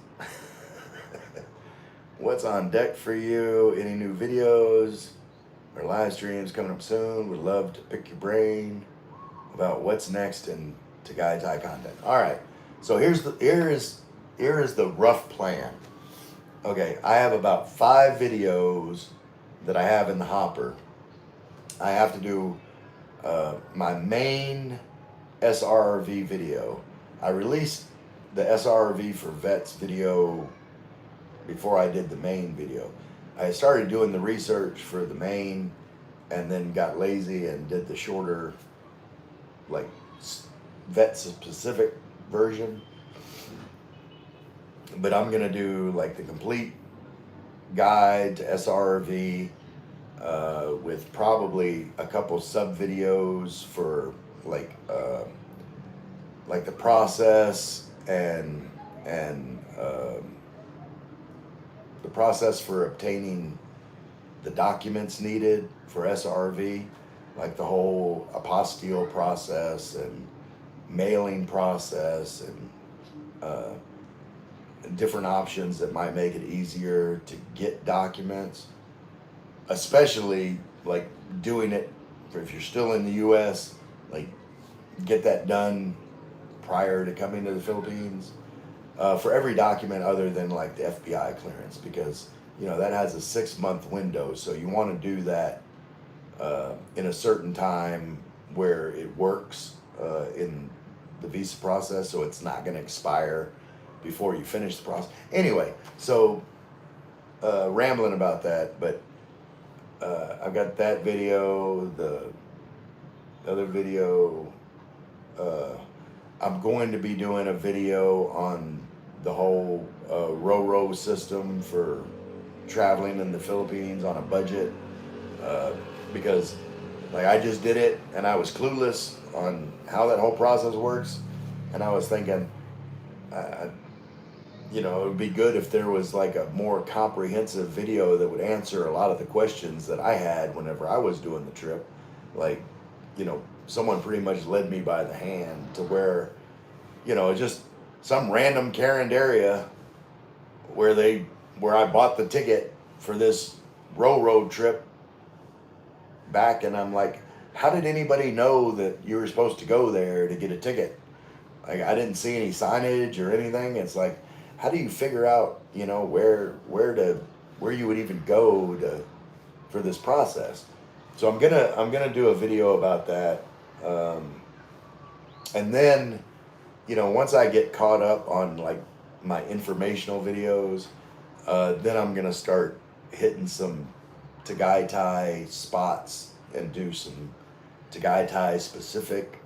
What's on deck for you? Any new videos or live streams coming up soon? Would love to pick your brain about what's next in to Guy Tie content. All right. So here is the rough plan. Okay, I have about 5 videos that I have in the hopper. I have to do my main SRV video. I released the SRV for vets video before I did the main video. I started doing the research for the main and then got lazy and did the shorter, like, vet specific version. But I'm gonna do like the complete guide to SRV with probably a couple sub videos for like the process and the process for obtaining the documents needed for SRV, like the whole apostille process and mailing process and different options that might make it easier to get documents, especially like doing it if you're still in the US, like get that done prior to coming to the Philippines for every document other than like the FBI clearance, because you know that has a 6-month window, so you want to do that in a certain time where it works in the visa process, so it's not going to expire before you finish the process. Anyway, so rambling about that, but I've got that video, the other video. I'm going to be doing a video on the whole Ro-Ro system for traveling in the Philippines on a budget, because like I just did it and I was clueless on how that whole process works, and I was thinking, you know, it would be good if there was like a more comprehensive video that would answer a lot of the questions that I had whenever I was doing the trip. Like, you know, someone pretty much led me by the hand to where, you know, just some random Karen area where I bought the ticket for this Ro-Ro trip back, and I'm like, how did anybody know that you were supposed to go there to get a ticket? Like, I didn't see any signage or anything. It's like, how do you figure out, you know, where you would even go for this process? So I'm gonna do a video about that, and then, you know, once I get caught up on like my informational videos, then I'm gonna start hitting some Tagaytay spots and do some Tagaytay specific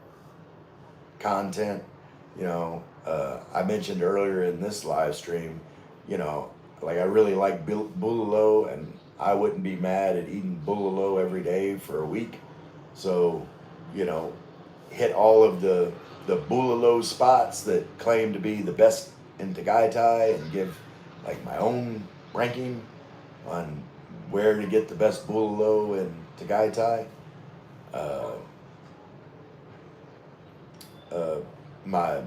content. You know, I mentioned earlier in this live stream, you know, like I really like bulalo, and I wouldn't be mad at eating bulalo every day for a week. So, you know, hit all of the bulalo spots that claim to be the best in Tagaytay and give like my own ranking on where to get the best bulalo in Tagaytay. Uh, uh, my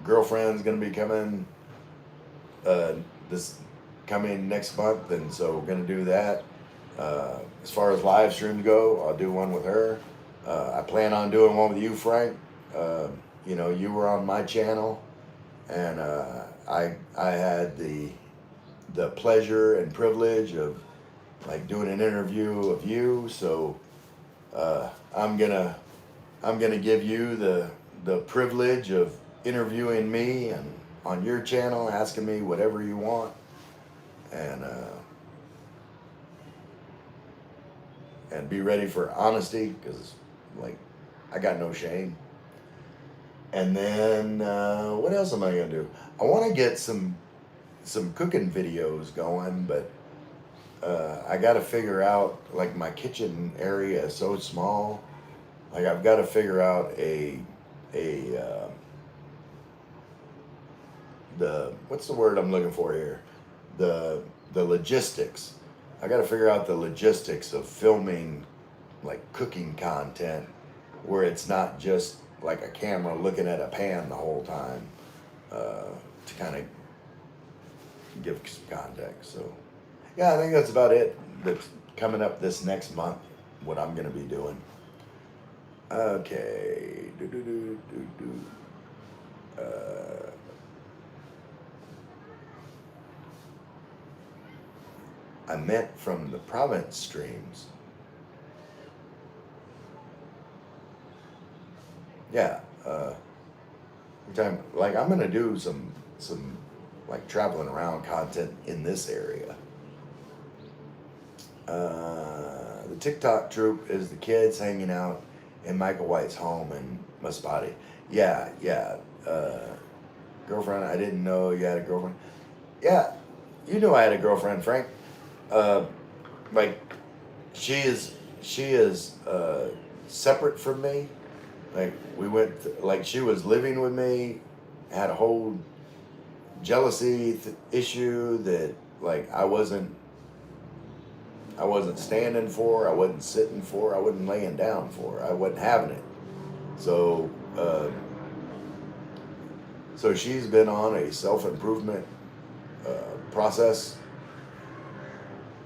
girlfriend's gonna be coming uh, this coming next month, and so we're gonna do that. As far as live streams go, I'll do one with her. I plan on doing one with you, Frank. Uh, you know, you were on my channel, and I had the pleasure and privilege of like doing an interview of you. So uh, I'm gonna I'm gonna give you the privilege of interviewing me and on your channel, asking me whatever you want, and be ready for honesty, because like I got no shame. And then what else am I gonna do? I want to get some cooking videos going, but I got to figure out, like, my kitchen area is so small. Like, I've got to figure out a the what's the word I'm looking for here? The the logistics. I got to figure out the logistics of filming like cooking content where it's not just like a camera looking at a pan the whole time, to kind of give some context. So yeah, I think that's about it. That's coming up this next month, what I'm gonna be doing. Okay. Uh, I meant from the province streams. Yeah. Like I'm gonna do some like traveling around content in this area. The TikTok troop is the kids hanging out in Michael White's home in Masbate. Yeah, yeah. Girlfriend, I didn't know you had a girlfriend. Yeah, you knew I had a girlfriend, Frank. Uh, like she is separate from me. Like we went, like she was living with me, had a whole jealousy issue that like I wasn't standing for, I wasn't sitting for, I wasn't laying down for, I wasn't having it. So so she's been on a self improvement process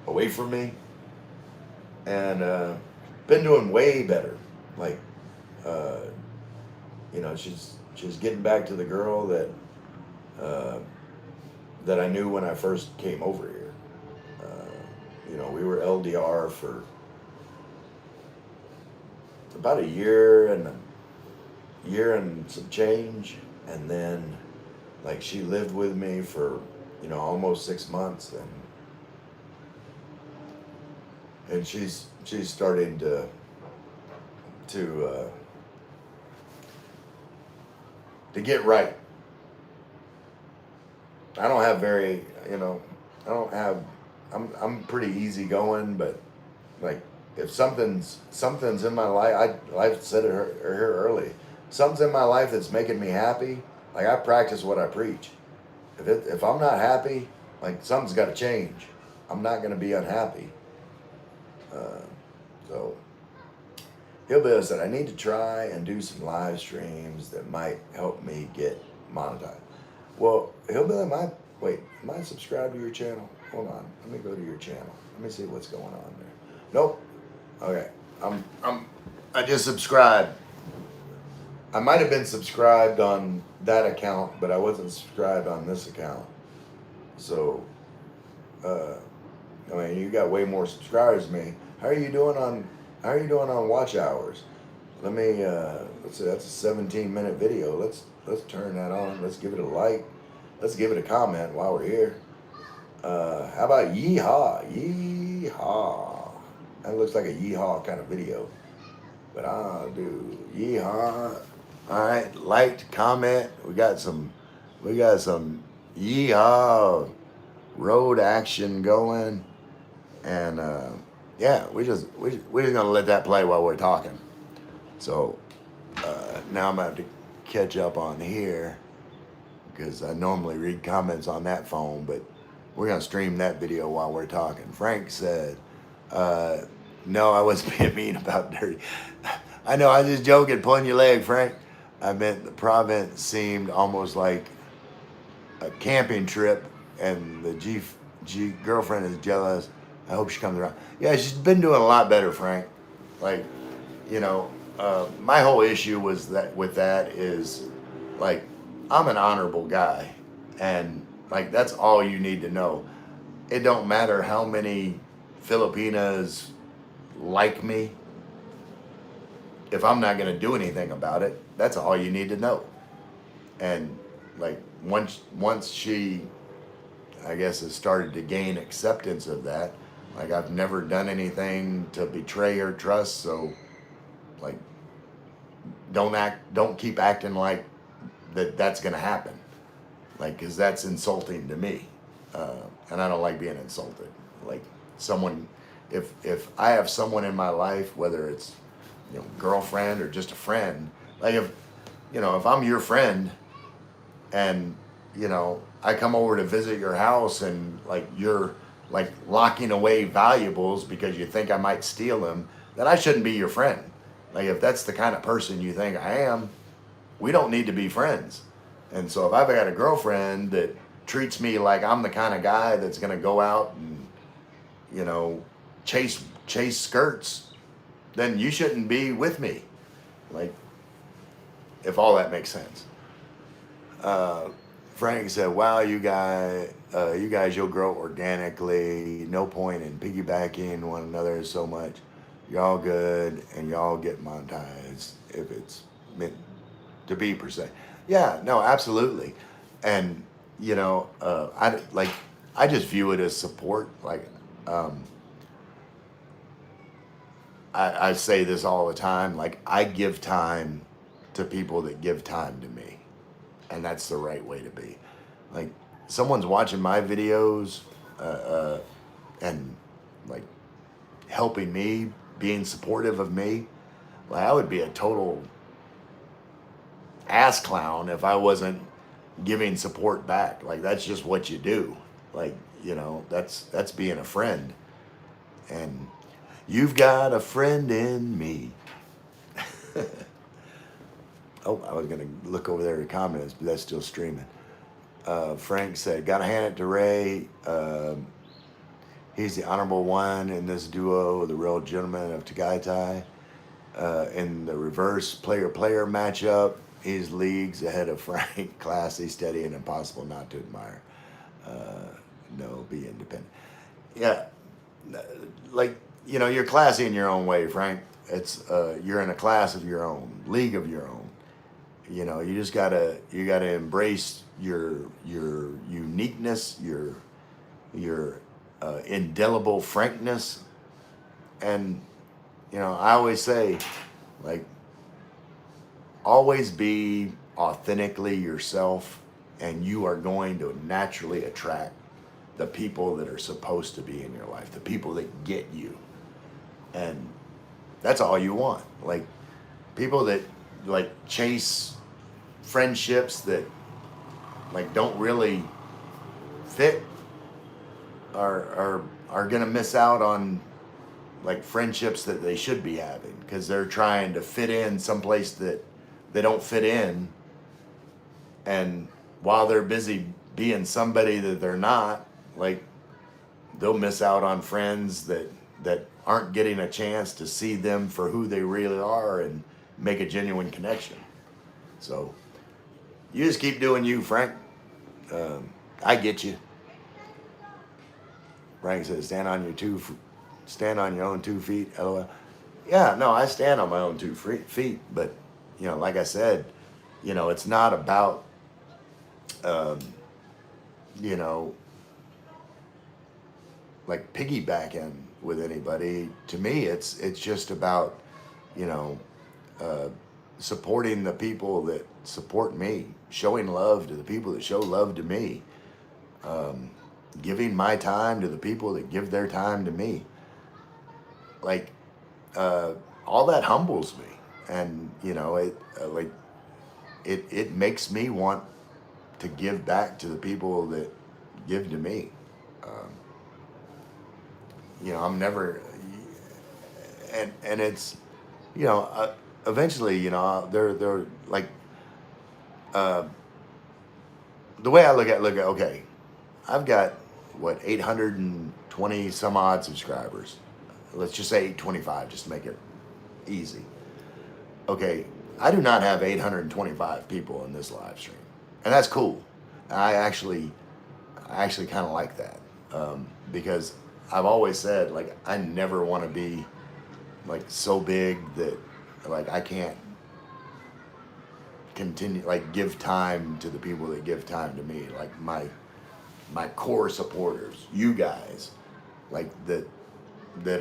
away from me, and been doing way better. Like uh, you know, she's getting back to the girl uh, that I knew when I first came over here. You know, we were LDR for about a year and some change, and then like she lived with me for, you know, almost 6 months, and she's starting to get right. I don't have very, you know, I don't have. I'm pretty easygoing, but like if something's in my life, I've said it here early. Something's in my life that's making me happy. Like I practice what I preach. If I'm not happy, like something's got to change. I'm not gonna be unhappy. Uh, so Hillbilly said I need to try and do some live streams that might help me get monetized. Well, Hillbilly, am I subscribed to your channel? Hold on, let me go to your channel. Let me see what's going on there. Nope. Okay, I just subscribed. I might have been subscribed on that account, but I wasn't subscribed on this account. So, I mean, you got way more subscribers than me. How are you doing on watch hours? Let me let's see. That's a 17-minute video. Let's turn that on. Let's give it a like. Let's give it a comment while we're here. How about yeehaw? Yeehaw. That looks like a yeehaw kind of video. But I'll do yeehaw. All right, liked, comment. We got some We got some yeehaw road action going, and yeah, we just gonna let that play while we're talking. So now I'm gonna have to catch up on here because I normally read comments on that phone, but we're gonna stream that video while we're talking. Frank said, uh, "No, I wasn't being mean about dirty. I know, I was just joking, pulling your leg, Frank. I meant the province seemed almost like a camping trip, and the G girlfriend is jealous. I hope she comes around. Yeah, she's been doing a lot better, Frank. Like, you know, my whole issue was that with that is like I'm an honorable guy, and like that's all you need to know. It don't matter how many Filipinas like me if I'm not gonna do anything about it. That's all you need to know. And like once she, I guess, has started to gain acceptance of that. Like I've never done anything to betray her trust, so like don't keep acting like that's gonna happen, like because that's insulting to me, and I don't like being insulted. Like someone, if I have someone in my life, whether it's girlfriend or just a friend, like if I'm your friend and I come over to visit your house and like you're like locking away valuables because you think I might steal them, then I shouldn't be your friend. Like if that's the kind of person you think I am, we don't need to be friends. And so if I've got a girlfriend that treats me like I'm the kind of guy that's going to go out and chase skirts, then you shouldn't be with me. Like if all that makes sense. Frank said, "Wow, you guys, you'll grow organically. No point in piggybacking one another so much. Y'all good, and y'all get monetized if it's meant to be per se." Yeah, no, absolutely. And I just view it as support. Like, um, I say this all the time. Like, I give time to people that give time to me, and that's the right way to be. Like someone's watching my videos and like helping me, being supportive of me. Like I would be a total ass clown if I wasn't giving support back. Like that's just what you do. Like that's being a friend, and you've got a friend in me. Oh, I was gonna look over there to comments, but that's still streaming. Frank said, "Gotta hand it to Ray. He's the honorable one in this duo, the real gentleman of Tagaytay. In the reverse player-player matchup, he's leagues ahead of Frank. Classy, steady, and impossible not to admire. No, be independent." Yeah, like you're classy in your own way, Frank. It's you're in a class of your own, league of your own. You just gotta embrace your uniqueness, your indelible frankness, and I always say, like, always be authentically yourself, and you are going to naturally attract the people that are supposed to be in your life, the people that get you, and that's all you want. Like people that like chase friendships that like don't really fit are gonna miss out on like friendships that they should be having because they're trying to fit in someplace that they don't fit in, and while they're busy being somebody that they're not, like they'll miss out on friends that aren't getting a chance to see them for who they really are and make a genuine connection. So you just keep doing you, Frank. I get you. Frank says, stand on your own 2 feet." LOL. Yeah, no, I stand on my own 2 feet, but like I said, it's not about, um, you know, like piggybacking with anybody. To me, it's just about, you know, uh, supporting the people that support me, showing love to the people that show love to me, giving my time to the people that give their time to me. Like, all that humbles me, and it makes me want to give back to the people that give to me. Um, I'm never, and it's, eventually, they're like, uh, the way I look at okay, I've got what 820 some odd subscribers. Let's just say 825, just to make it easy. Okay, I do not have 825 people in this live stream, and that's cool. I actually kind of like that, because I've always said, like, I never want to be like so big that like I can't continue, like, give time to the people that give time to me, like my core supporters, you guys, like that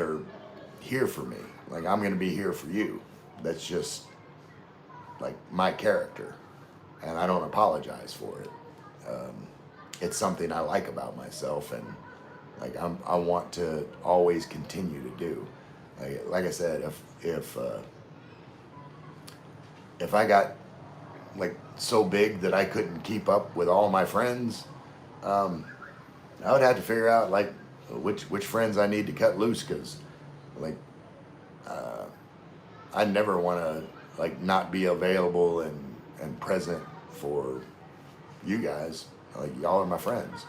are here for me. Like, I'm gonna be here for you. That's just like my character, and I don't apologize for it. It's something I like about myself, and like I want to always continue to do. Like I said, if I got like so big that I couldn't keep up with all my friends, I would have to figure out like which friends I need to cut loose, because like I never want to like not be available and present for you guys. Like, y'all are my friends.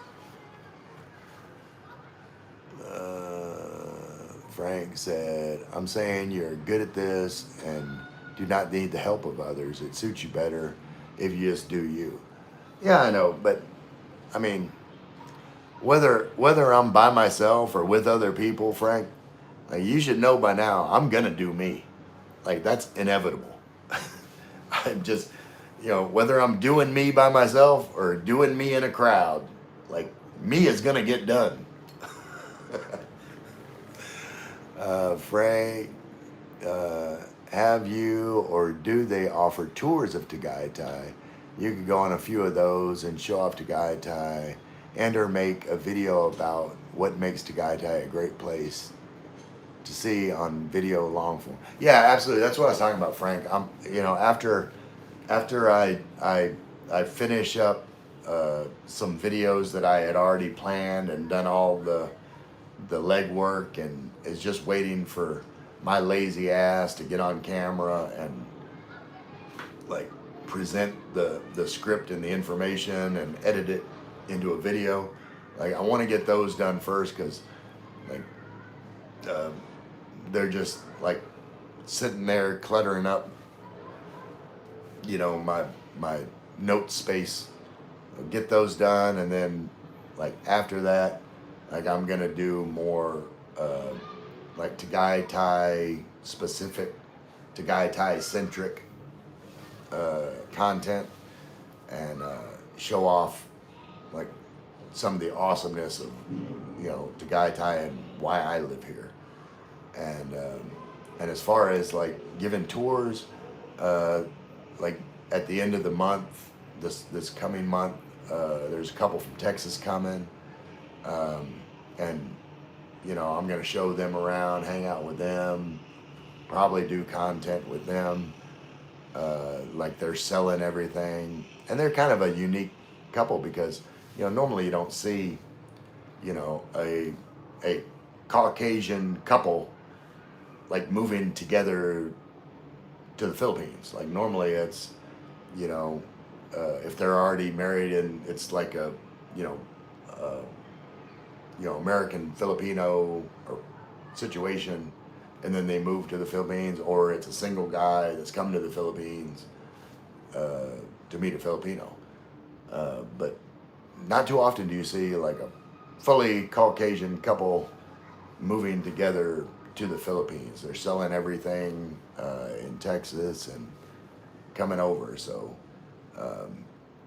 Frank said, I'm saying you're good at this and do not need the help of others. It suits you better if you just do you. Yeah, I know, but I mean, whether I'm by myself or with other people, Frank, like, you should know by now, I'm gonna do me. Like, that's inevitable. I'm just, whether I'm doing me by myself or doing me in a crowd, like, me is gonna get done. Frank, have you or do they offer tours of Tagaytay? You could go on a few of those and show off Tagaytay, and or make a video about what makes Tagaytay a great place to see on video long form. Yeah, absolutely. That's what I was talking about, Frank. After I finish up some videos that I had already planned and done all the legwork, and is just waiting for my lazy ass to get on camera and like present the script and the information and edit it into a video. Like, I want to get those done first, because like they're just like sitting there cluttering up my note space. I'll get those done, and then like after that, like, I'm gonna do more like Tagaytay specific, Tagaytay centric content, and show off like some of the awesomeness of Tagaytay and why I live here. And as far as like giving tours, like at the end of the month, this coming month, there's a couple from Texas coming, and I'm gonna show them around, hang out with them, probably do content with them. Like, they're selling everything, and they're kind of a unique couple, because normally you don't see a Caucasian couple like moving together to the Philippines. Like, normally it's if they're already married, and it's like a uh, American Filipino or situation, and then they move to the Philippines, or it's a single guy that's come to the Philippines to meet a Filipino. But not too often do you see like a fully Caucasian couple moving together to the Philippines. They're selling everything in Texas and coming over. So,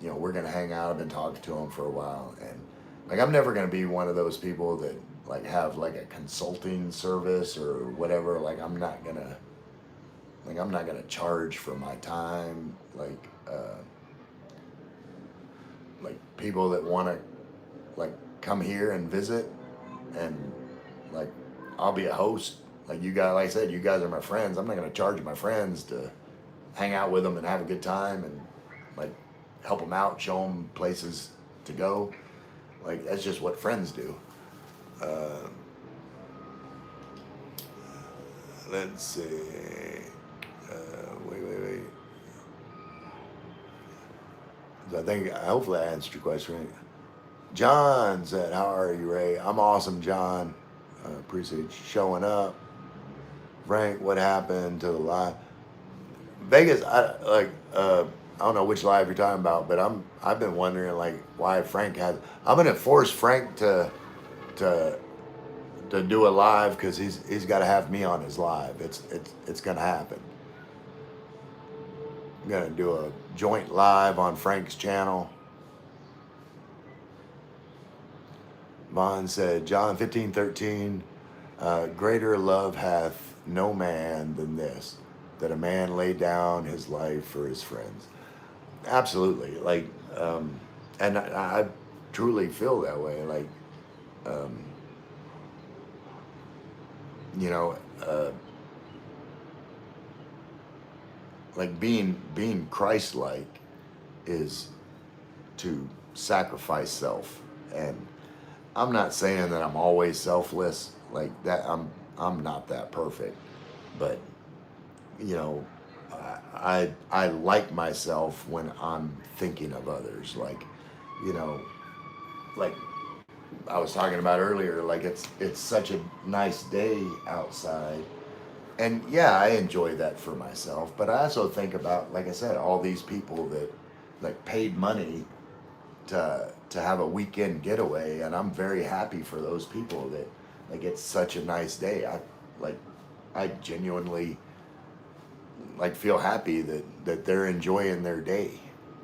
we're gonna hang out. I've been talking to them for a while, and like, I'm never gonna be one of those people that like have like a consulting service or whatever. Like, I'm not gonna Like, I'm not gonna charge for my time. Like people that want to like come here and visit, and like I'll be a host. Like you guys, like I said, you guys are my friends. I'm not gonna charge my friends to hang out with them and have a good time and like help them out, show them places to go. Like that's just what friends do. Uh, let's see. Wait. So I think hopefully I answered your question. Right? John said, "How are you, Ray? I'm awesome, John. Appreciate you showing up." Frank, what happened to the live? Vegas, I don't know which live you're talking about, but I've been wondering like why Frank has. I'm gonna force Frank to to do a live because he's got to have me on his live. It's gonna happen. I'm gonna do a joint live on Frank's channel. Vaughn said, John 15:13, greater love hath no man than this, that a man lay down his life for his friends. Absolutely. Like, and I truly feel that way. Like, um, you know, like being Christ-like is to sacrifice self. And I'm not saying that I'm always selfless like that. I'm not that perfect, but you know, I like myself when I'm thinking of others. Like, you know, like I was talking about earlier. Like it's such a nice day outside, and yeah, I enjoy that for myself. But I also think about, like I said, all these people that like paid money to have a weekend getaway, and I'm very happy for those people that like it's such a nice day. Like I genuinely like feel happy that they're enjoying their day.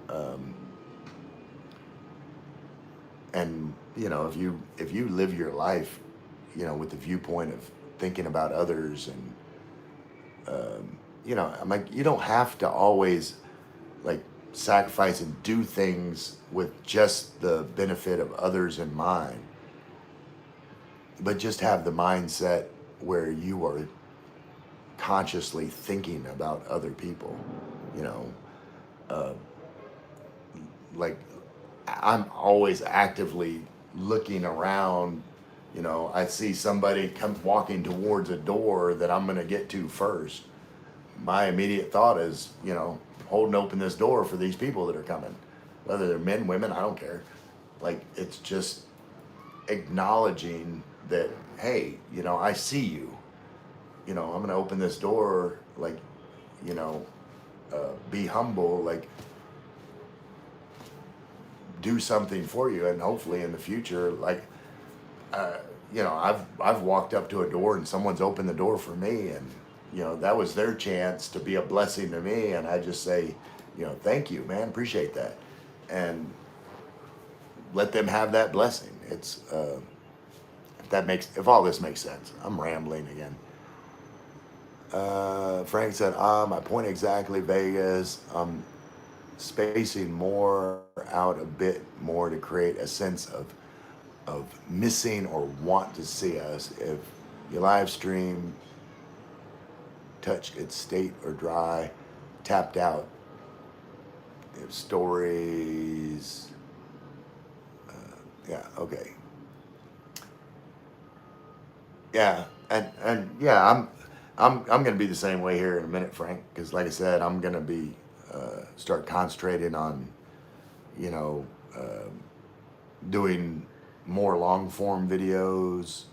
Um, and you know, if you live your life, you know, with the viewpoint of thinking about others, and you know, I'm like, you don't have to always like sacrifice and do things with just the benefit of others in mind, but just have the mindset where you are consciously thinking about other people, you know. uh, like I'm always actively looking around. You know, I see somebody come walking towards a door that I'm going to get to first. My immediate thought is, you know, holding open this door for these people that are coming, whether they're men, women, I don't care. Like it's just acknowledging that, hey, you know, I see you. You know, I'm going to open this door. Like, you know, be humble. Like do something for you, and hopefully in the future, like you know, I've walked up to a door and someone's opened the door for me, and you know that was their chance to be a blessing to me, and I just say, you know, thank you, man, appreciate that, and let them have that blessing. It's if all this makes sense. I'm rambling again. Frank said, my point exactly, Vegas. Spacing more out a bit more to create a sense of missing or want to see us. If you live stream, touch its state or dry, tapped out. If stories, yeah, okay, yeah, and yeah, I'm gonna be the same way here in a minute, Frank, because like I said, I'm gonna be start concentrating on, you know, doing more long form videos,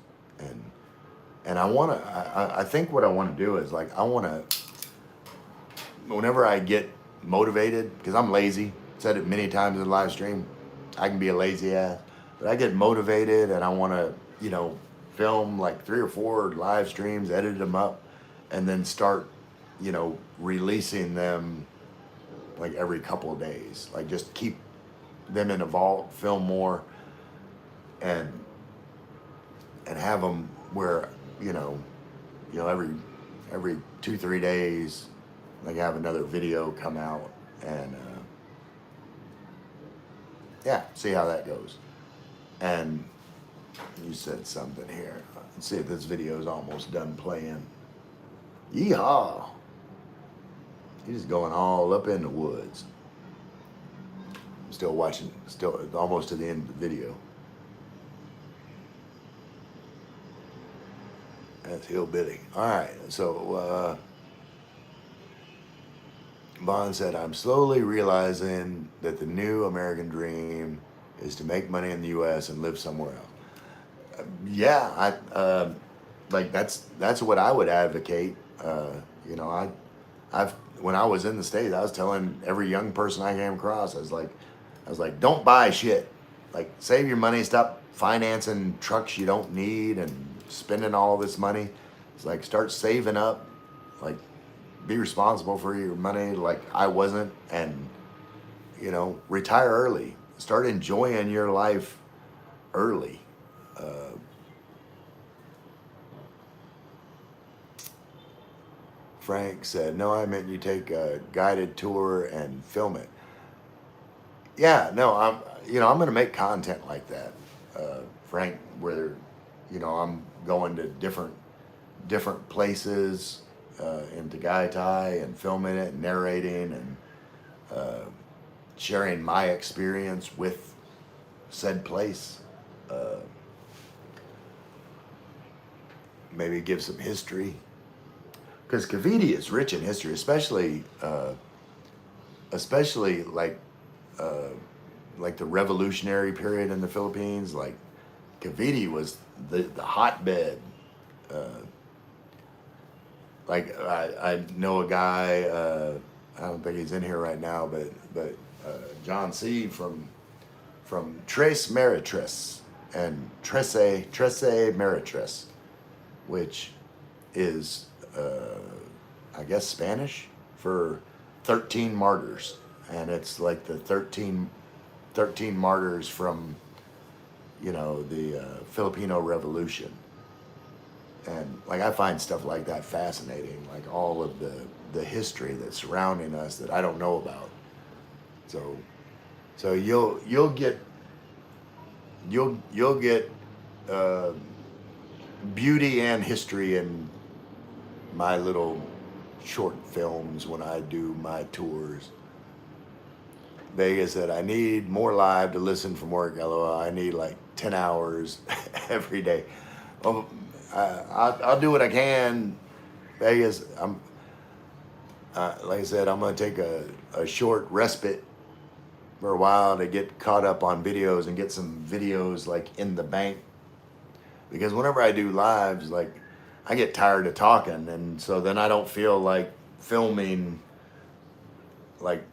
and I want to. I think what I want to do is like I want to. Whenever I get motivated, because I'm lazy, said it many times in the live stream, I can be a lazy ass, but I get motivated and I want to, you know, film like 3 or 4 live streams, edit them up, and then start, you know, releasing them like every couple of days. Like just keep them in a vault, film more, and have them where, you know every 2-3 days, like have another video come out and yeah, see how that goes. And you said something here. Let's see if this video is almost done playing. Yeehaw! He's going all up in the woods. I'm still watching, still almost to the end of the video. That's hillbilly. All right, so Vaughn said, I'm slowly realizing that the new American dream is to make money in the U.S. and live somewhere else. Yeah, like that's what I would advocate. You know, I've when I was in the States, I was telling every young person I came across, I was like, don't buy shit. Like, save your money, stop financing trucks you don't need and spending all this money. It's like, start saving up. Like, be responsible for your money like I wasn't, and you know, retire early. Start enjoying your life early. Frank said, no, I meant you take a guided tour and film it. Yeah, no, I'm going to make content like that, Frank, where, you know, I'm going to different places in Tagaytay and filming it and narrating and sharing my experience with said place. Maybe give some history. Because Cavite is rich in history, especially like the revolutionary period in the Philippines. Like Cavite was the hotbed. Like I know a guy. I don't think he's in here right now, but John C. from Tres Maritres and Trece Maritres, which is I guess Spanish for 13 martyrs, and it's like the 13 martyrs from, you know, the Filipino Revolution. And like I find stuff like that fascinating, like all of the history that's surrounding us that I don't know about. So you'll get beauty and history in my little short films when I do my tours. Vegas said, I need more live to listen from work, LOL. I need like 10 hours every day. Well, I'll do what I can. Vegas, like I said, I'm going to take a short respite for a while to get caught up on videos and get some videos like in the bank. Because whenever I do lives, like I get tired of talking, and so then I don't feel like filming like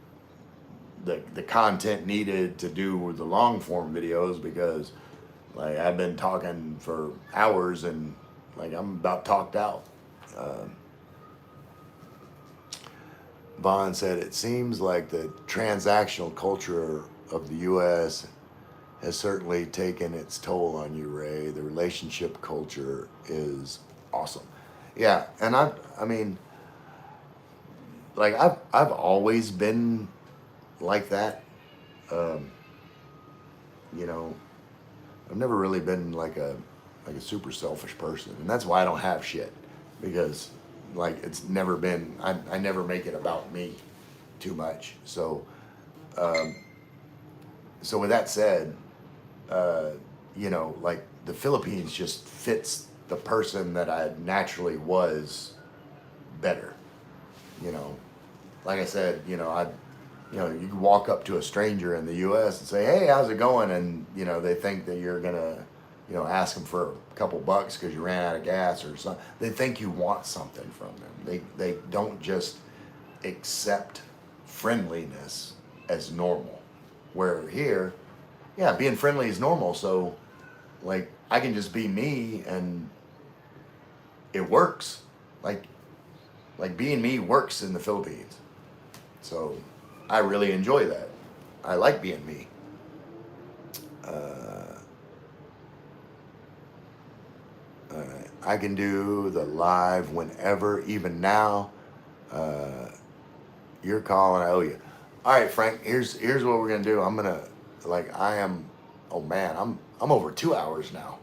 the content needed to do the long form videos, because like I've been talking for hours and like I'm about talked out. Vaughn said, it seems like the transactional culture of the U.S. has certainly taken its toll on you, Ray. The relationship culture is awesome. Yeah, and I mean, like I've always been like that. You know, I've never really been like a super selfish person, and that's why I don't have shit, because like it's never been. I never make it about me too much. So, so with that said, you know, like the Philippines just fits the person that I naturally was better. You know, like I said, you know, you can walk up to a stranger in the U.S. and say, "Hey, how's it going?" And you know, they think that you're gonna, you know, ask them for a couple bucks because you ran out of gas or something. They think you want something from them. They don't just accept friendliness as normal. Where here, yeah, being friendly is normal. So, like, I can just be me and it works. Like being me works in the Philippines. So I really enjoy that. I like being me. I can do the live whenever, even now. your call and I owe you. All right, Frank. Here's what we're gonna do. I'm gonna like I am. Oh man, I'm over 2 hours now.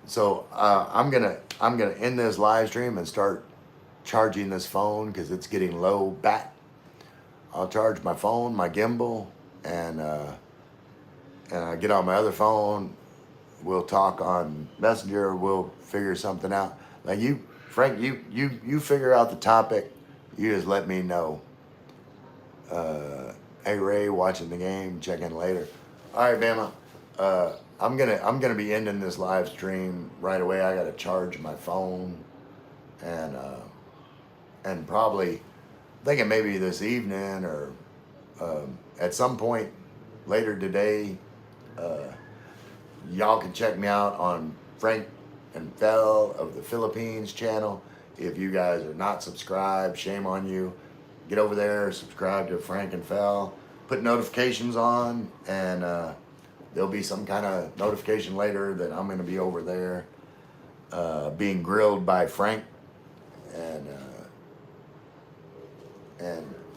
So I'm gonna end this live stream and start charging this phone because it's getting low bat. I'll charge my phone, my gimbal, and I get on my other phone. We'll talk on Messenger. We'll figure something out. Like you, Frank, you figure out the topic. You just let me know. Hey Ray, watching the game. Check in later. All right, Bama. I'm gonna be ending this live stream right away. I gotta charge my phone, and probably thinking maybe this evening or at some point later today. Y'all can check me out on Frank and Fel of the Philippines channel. If you guys are not subscribed, shame on you. Get over there, subscribe to Frank and Fel, put notifications on, and there'll be some kind of notification later that I'm going to be over there being grilled by Frank, and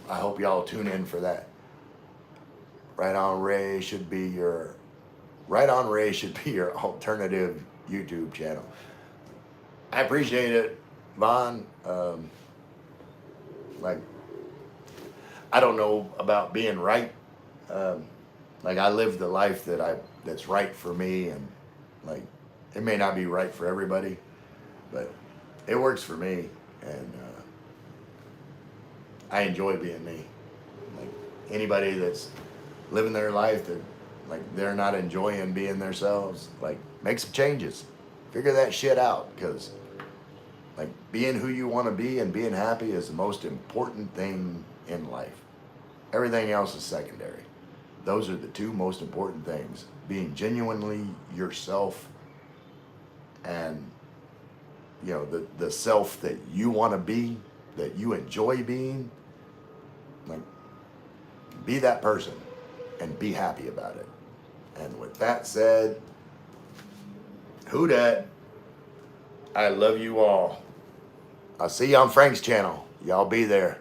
I hope y'all tune in for that. Right on Ray should be your alternative YouTube channel. I appreciate it, Vaughn. Like, I don't know about being right. Like, I live the life that's right for me, and like, it may not be right for everybody, but it works for me, and I enjoy being me. Like, anybody that's living their life that like they're not enjoying being themselves, like, make some changes, figure that shit out, because like being who you want to be and being happy is the most important thing in life. Everything else is secondary. Those are the two most important things: being genuinely yourself, and the self that you want to be, that you enjoy being. Like, be that person and be happy about it. And with that said, who dat? I love you all. I'll see you on Frank's channel. Y'all be there.